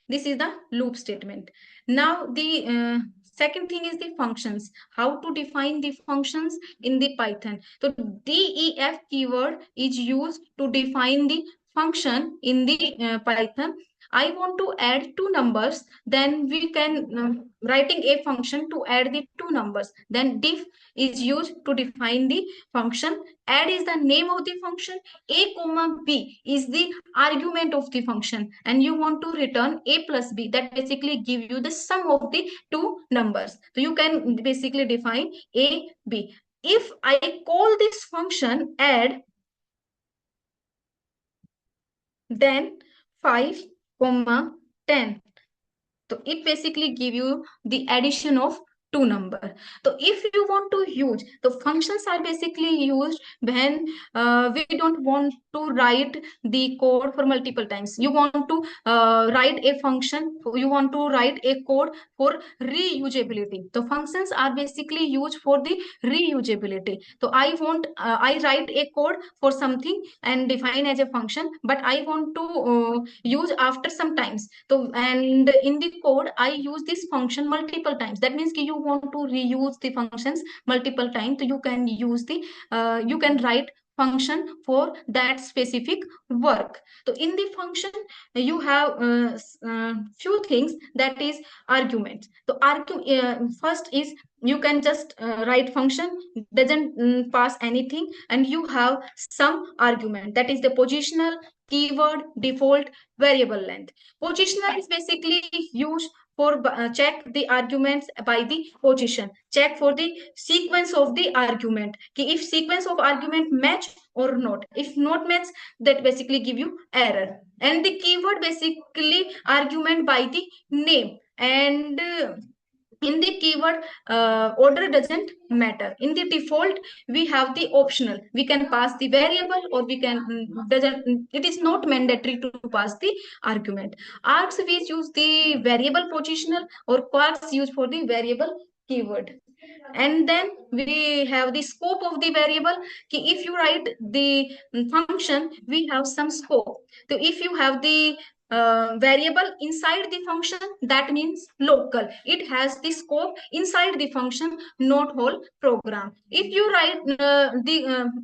This is the loop statement. Now the second thing is the functions. How to define the functions in the Python? So def keyword is used to define the function in the Python. I want to add two numbers, then we can writing a function to add the two numbers. Then diff is used to define the function. Add is the name of the function. A comma b is the argument of the function, and you want to return a plus b, that basically give you the sum of the two numbers. So you can basically define a b. If I call this function add, then 5 comma 10, so it basically give you the addition of two number. So if you want to use, the functions are basically used when we don't want to write the code for multiple times. You want to write a function, you want to write a code for reusability. The functions are basically used for the reusability. So I want I write a code for something and define as a function, but I want to use after some times. So and in the code I use this function multiple times. That means you want to reuse the functions multiple times. So you can use the you can write function for that specific work. So in the function you have few things, that is arguments. So first is you can just write function, doesn't pass anything, and you have some argument, that is the positional, keyword, default, variable length. Positional is basically used for check the arguments by the position, check for the sequence of the argument. If sequence of argument match or not, if not match, that basically give you error. And the keyword basically argument by the name, and in the keyword order doesn't matter. In the default we have the optional, we can pass the variable or we can doesn't, it is not mandatory to pass the argument. Args we use the variable positional, or quarks used for the variable keyword. And then we have the scope of the variable. If you write the function, we have some scope. So if you have the variable inside the function, that means local, it has the scope inside the function, not whole program. If you write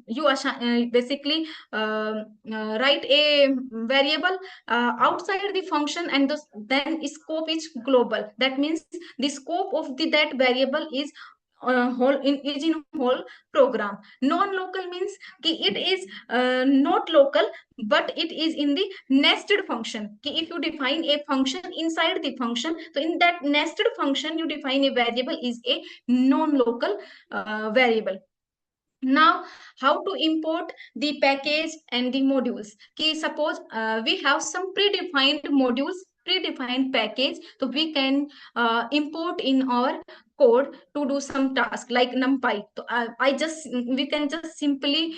you basically write a variable outside the function, and then scope is global, that means the scope of that variable is whole program. Non-local means कि it is not local, but it is in the nested function. कि if you define a function inside the function, so in that nested function you define a variable is a non-local variable. Now, how to import the package and the modules? Ki suppose we have some predefined modules, predefined package, so we can import in our code to do some task like numpy. So we can just simply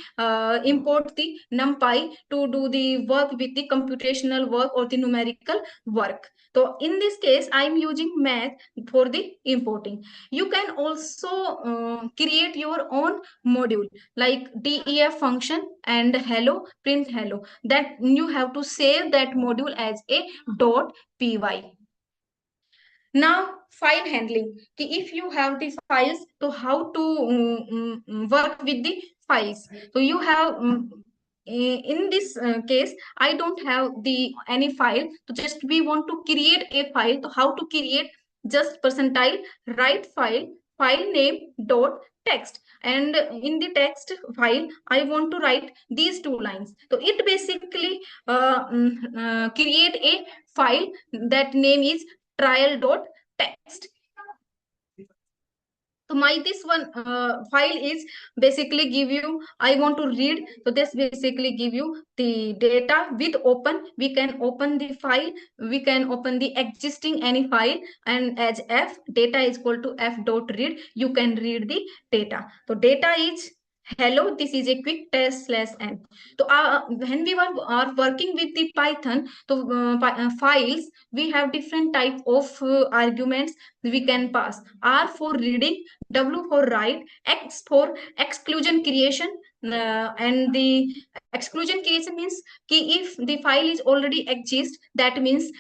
import the numpy to do the work with the computational work or the numerical work. So in this case, I'm using math for the importing. You can also create your own module like def function and hello, print hello, that you have to save that module as a .py. Now, file handling. If you have the files, so how to work with the files? So you have in this case, I don't have the any file. So just we want to create a file. So how to create? Just percentile write file name dot text, and in the text file I want to write these two lines. So it basically create a file that name is trial.txt. So my this one file is basically give you, I want to read, so this basically give you the data with open. We can open the file, we can open the existing any file, and as f data is equal to f dot read, you can read the data. So data is hello, this is a quick test /n. So when we are working with the Python, so files, we have different type of arguments we can pass. R for reading, W for write, X for exclusion creation, and the exclusion creation means if the file is already exist, that means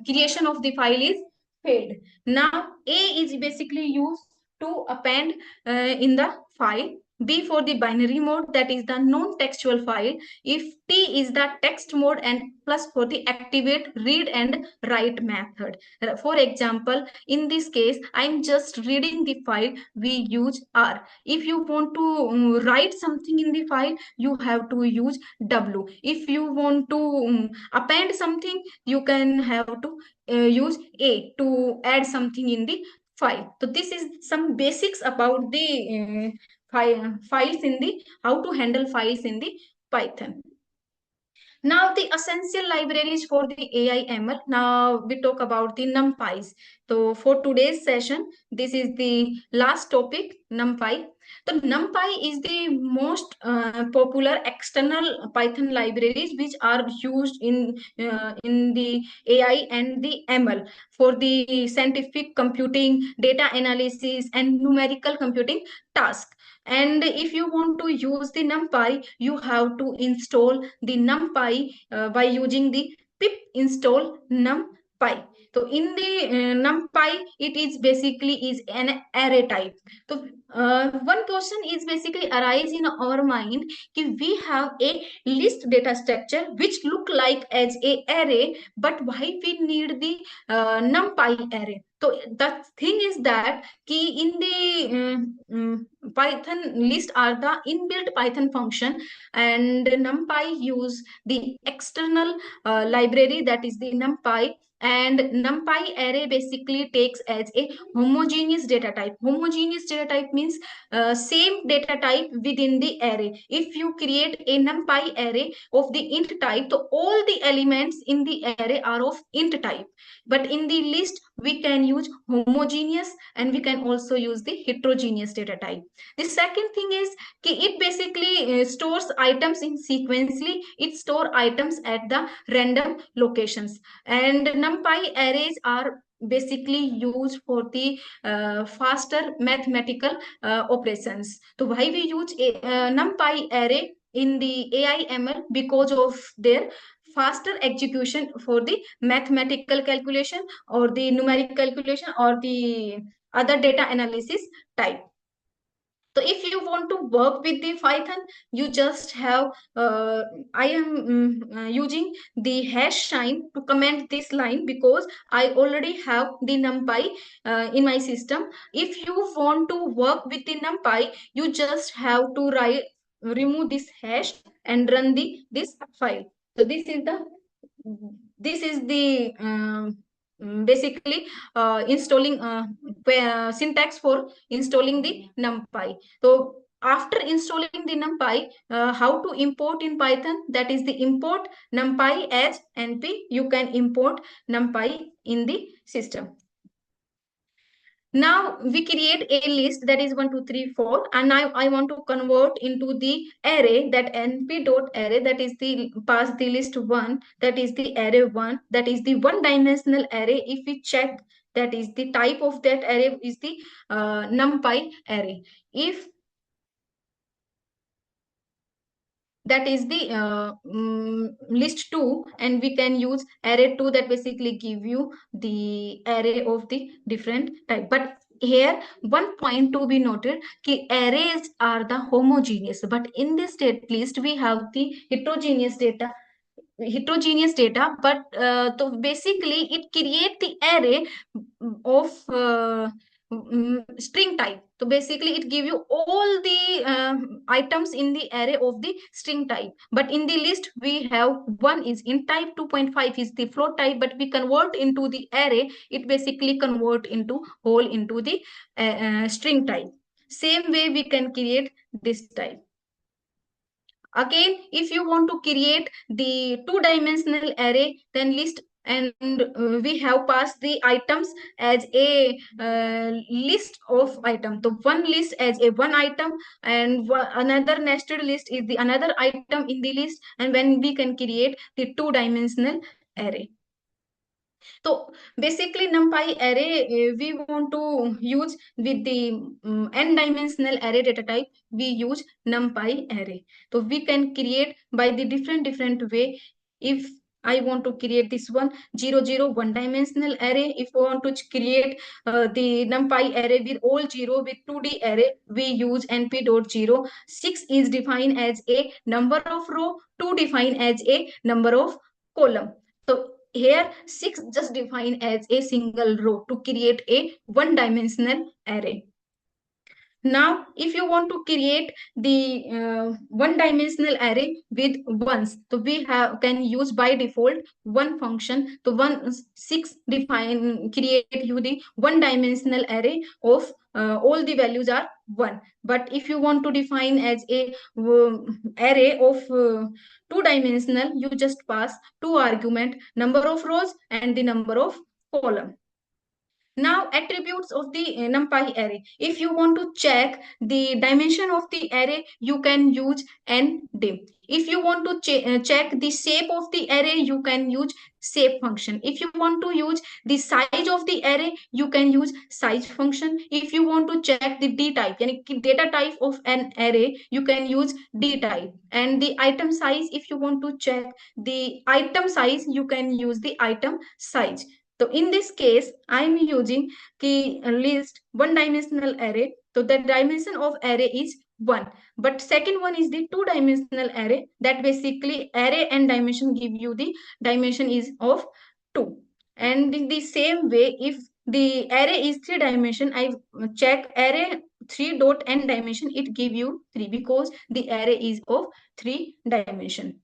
creation of the file is failed. Now A is basically used to append in the file. B for the binary mode, that is the non-textual file. If T is the text mode, and plus for the activate read and write method. For example, in this case, I'm just reading the file, we use R. If you want to write something in the file, you have to use W. If you want to append something, you can have to use A to add something in the file. So this is some basics about the files in the, how to handle files in the Python. Now the essential libraries for the AI ML. Now we talk about the NumPys. So for today's session, this is the last topic, NumPy. So NumPy is the most popular external Python libraries which are used in the AI and the ML for the scientific computing, data analysis, and numerical computing tasks. And if you want to use the NumPy, you have to install the NumPy by using the pip install NumPy. So in the NumPy, it is basically is an array type. So one question is basically arise in our mind if we have a list data structure which look like as a array, but why we need the NumPy array? So the thing is that key in the Python list are the inbuilt Python function, and NumPy use the external library, that is the NumPy. And NumPy array basically takes as a homogeneous data type. Homogeneous data type means same data type within the array. If you create a NumPy array of the int type, so all the elements in the array are of int type. But in the list, we can use homogeneous, and we can also use the heterogeneous data type. The second thing is it basically stores items in sequentially. It store items at the random locations. And NumPy arrays are basically used for the faster mathematical operations. So why we use a NumPy array in the AI ML? Because of their faster execution for the mathematical calculation or the numeric calculation or the other data analysis type. So if you want to work with the Python, you just have, I am using the hash sign to comment this line because I already have the NumPy in my system. If you want to work with the NumPy, you just have to remove this hash and run this file. So this is the basically installing syntax for installing the NumPy. So after installing the NumPy, how to import in Python? That is the import NumPy as np. You can import NumPy in the system. Now we create a list that is 1, 2, 3, 4, and now I want to convert into the array, that np dot array, that is the pass the list 1, that is the array 1, that is the one dimensional array. If we check, that is the type of that array is the NumPy array. If that is the list 2, and we can use array 2, that basically give you the array of the different type. But here one point to be noted, ki arrays are the homogeneous, but in this state list we have the heterogeneous data. But so basically it create the array of string type. So basically it give you all the items in the array of the string type. But in the list we have 1 is int type, 2.5 is the float type, but we convert into the array, it basically convert into whole into the string type. Same way we can create this type. Again, if you want to create the two-dimensional array, then list, and we have passed the items as a list of item. So one list as a one item, and another nested list is the another item in the list, and when we can create the two-dimensional array. So basically NumPy array, we want to use with the n-dimensional array data type, we use NumPy array. So we can create by the different way. If I want to create this 1 dimensional array, if I want to create the NumPy array with all 0 with 2D array, we use np.0. 6 is defined as a number of row, 2 defined as a number of column. So here 6 just defined as a single row to create a one-dimensional array. Now, if you want to create the one-dimensional array with ones, so we can use by default one function. So 6 define create you the one-dimensional array of all the values are 1. But if you want to define as a array of two-dimensional, you just pass two argument, number of rows and the number of column. Now attributes of the NumPy array. If you want to check the dimension of the array, you can use ndim. If you want to check the shape of the array, you can use shape function. If you want to use the size of the array, you can use size function. If you want to check the d type, yani data type of an array, you can use d type. And the item size, if you want to check the item size, you can use the item size. So in this case, I'm using key list one-dimensional array. So the dimension of array is 1. But second one is the two-dimensional array. That basically array and dimension give you the dimension is of 2. And in the same way, if the array is 3 dimension, I check array 3 dot n dimension, it give you 3 because the array is of 3 dimension.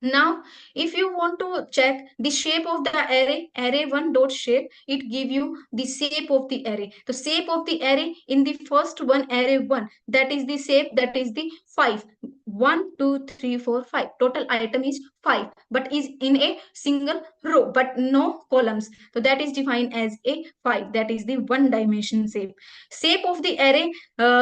Now, if you want to check the shape of the array1 dot shape, it give you the shape of the array. The shape of the array in the first one, array1, that is the shape, that is the 5. 1, 2, 3, 4, 5. Total item is 5, but is in a single row, but no columns. So that is defined as a 5. That is the one dimension shape. Shape of the array,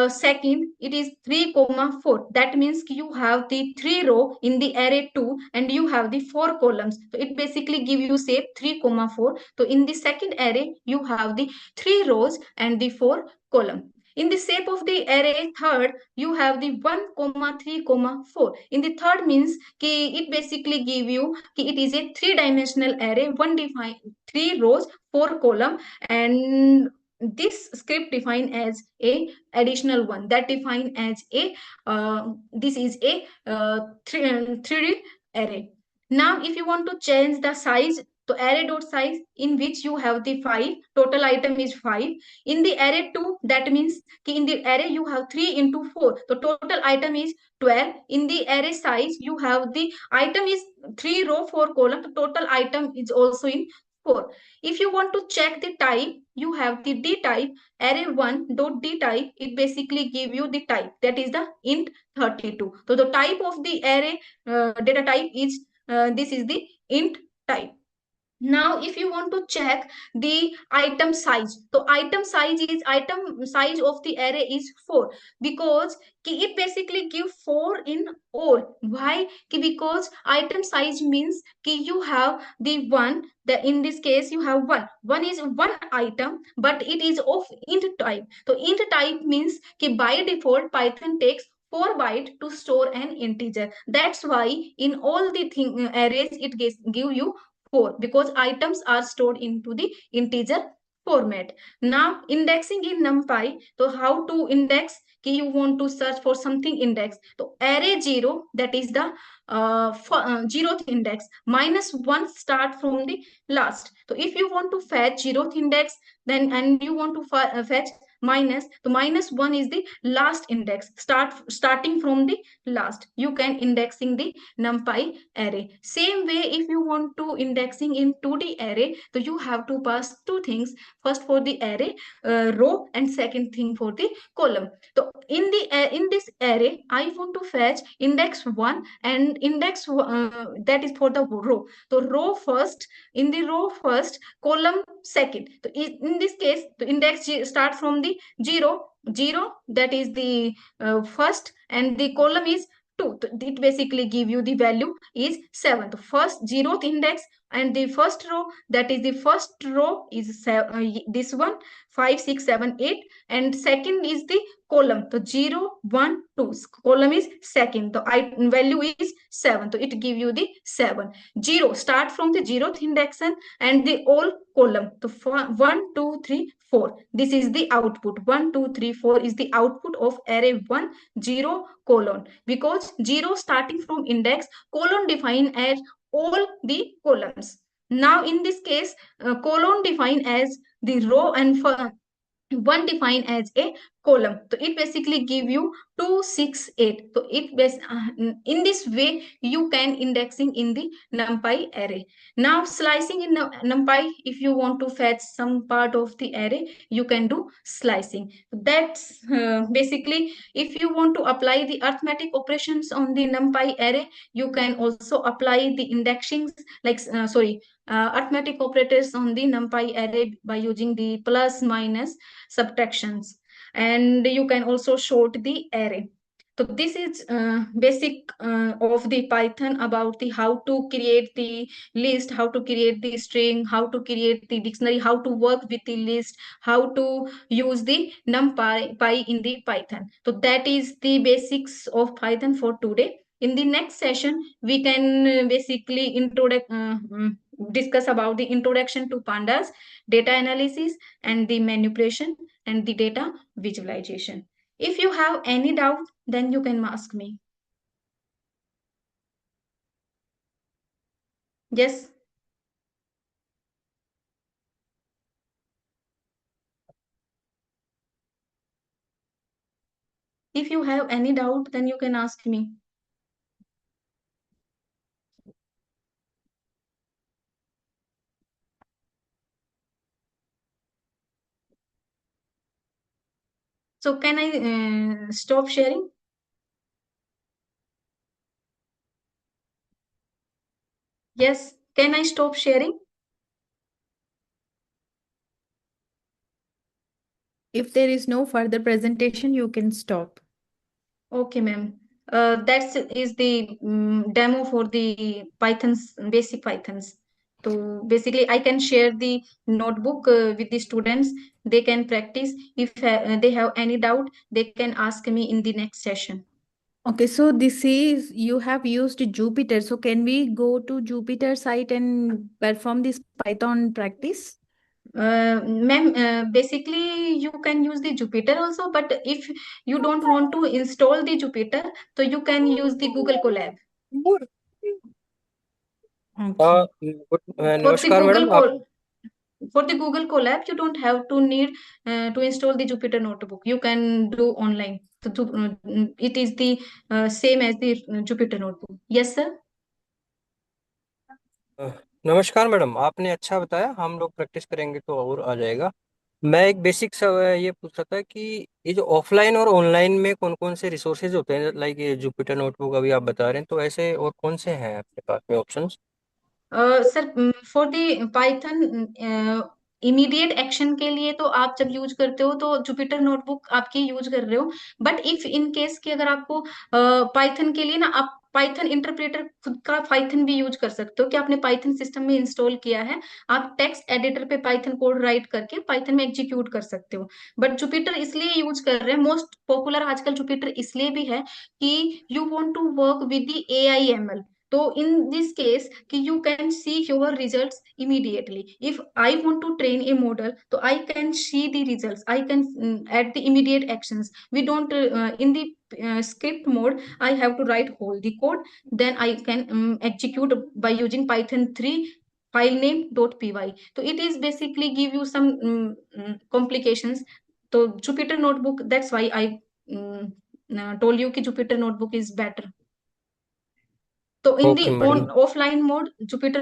second, it is 3, 4. That means you have the 3 row in the array 2 and you have the 4 columns. So it basically give you shape 3, 4. So in the second array, you have the 3 rows and the 4 column. In the shape of the array third, you have the 1, 3, 4. In the third means it basically give you it is a 3-dimensional array, 3 rows, 4 column, and this script defined as a additional one, that defined as a this is a 3D array. Now if you want to change the size, so array dot size in which you have the 5, total item is 5. In the array 2, that means in the array you have 3 into 4, the total item is 12. In the array size you have the item is 3 row 4 column, the total item is also in 4. If you want to check the type, you have the d type, array1 dot d type. It basically give you the type, that is the int 32. So the type of the array data type is this is the int type. Now if you want to check the item size, so item size of the array is 4, because it basically give 4 in all. Why? Because item size means you have the one, the in this case you have one is one item, but it is of int type. So int type means by default Python takes 4 byte to store an integer. That's why in all the arrays it give you 4, because items are stored into the integer format. Now indexing in NumPy, so how to index? You want to search for something index, so array 0, that is the zeroth index, -1 start from the last. So if you want to fetch zeroth index, then and you want to fetch minus, the -1 is the last index, starting from the last. You can indexing the NumPy array. Same way, if you want to indexing in 2D array, so you have to pass two things. First for the array row, and second thing for the column. So in this array, I want to fetch index 1 and index that is for the row. So row first, in the row first, column second. So in this case, the index start from the 0, that is the first, and the column is 2. It basically give you the value is 7. The first zeroth index and the first row, that is the first row is this one, 5 6 7 8, and second is the column, so 0 1 2, column is second, the value is 7, so it give you the 7. 0 start from the zeroth index and the all column, so 1 2 3 4, this is the output. 1 2 3 4 is the output of array 1 0 colon, because 0 starting from index, colon defined as all the columns. Now in this case, colon defined as the row, and for one defined as a column, so it basically give you 2 6 8. So in this way you can indexing in the NumPy array. Now slicing in NumPy, if you want to fetch some part of the array, you can do slicing. That's basically, if you want to apply the arithmetic operations on the NumPy array, you can also apply the indexings, like arithmetic operators on the NumPy array by using the plus, minus, subtractions, and you can also sort the array. So this is basic of the Python about the how to create the list, how to create the string, how to create the dictionary, how to work with the list, how to use the NumPy in the Python. So that is the basics of Python for today. In the next session, we can basically discuss about the introduction to pandas, data analysis, and the manipulation and the data visualization. If you have any doubt, then you can ask me. Yes. If you have any doubt, then you can ask me. So can I stop sharing? Yes. Can I stop sharing? If there is no further presentation, you can stop. Okay, ma'am. That is the demo for the Python's, basic Pythons. So basically, I can share the notebook with the students. They can practice. If they have any doubt, they can ask me in the next session. Okay, so this is you have used Jupyter. So can we go to Jupyter site and perform this Python practice? Ma'am, basically you can use the Jupyter also, but if you don't want to install the Jupyter, so you can use the Google Colab. For the नमस्कार Google madam आप for the Google Colab, you don't have to need to install the Jupyter Notebook. You can do online. So it is the same as the Jupyter Notebook. Yes, sir. नमस्कार madam, आपने अच्छा बताया, हम लोग practice करेंगे तो और आ जाएगा। मैं एक बेसिक सा ये पूछ रहा था कि ये जो ऑफलाइन और ऑनलाइन में कौन कौन से रिसोर्सेज होते हैं, लाइक ये जुपिटर नोटबुक अभी आप बता रहे हैं, तो ऐसे और कौन से हैं आपके पास में options? Sir for the Python immediate action के लिए तो आप जब यूज करते हो तो जुपिटर नोटबुक आपकी यूज कर रहे हो, बट इफ इन केस कि अगर आपको पाइथन के लिए ना, आप पाइथन इंटरप्रेटर खुद का पाइथन भी यूज कर सकते हो कि आपने पाइथन सिस्टम में इंस्टॉल किया है, आप टेक्स्ट एडिटर पे पाइथन कोड राइट करके पाइथन में एग्जीक्यूट कर सकते हो। बट जुपिटर इसलिए यूज कर रहे हैं, मोस्ट पॉपुलर आजकल जुपिटर इसलिए भी है कि you want to work with the AI ML। तो in this case कि you can see your results immediately. If I want to train a model, so I can see the results, I can add the immediate actions. We don't in the script mode I have to write whole the code, then I can execute by using python 3 file name.py. so it is basically give you some complications. So Jupyter notebook, that's why I told you कि Jupyter notebook is better. So in okay the madam. on offline mode, Jupyter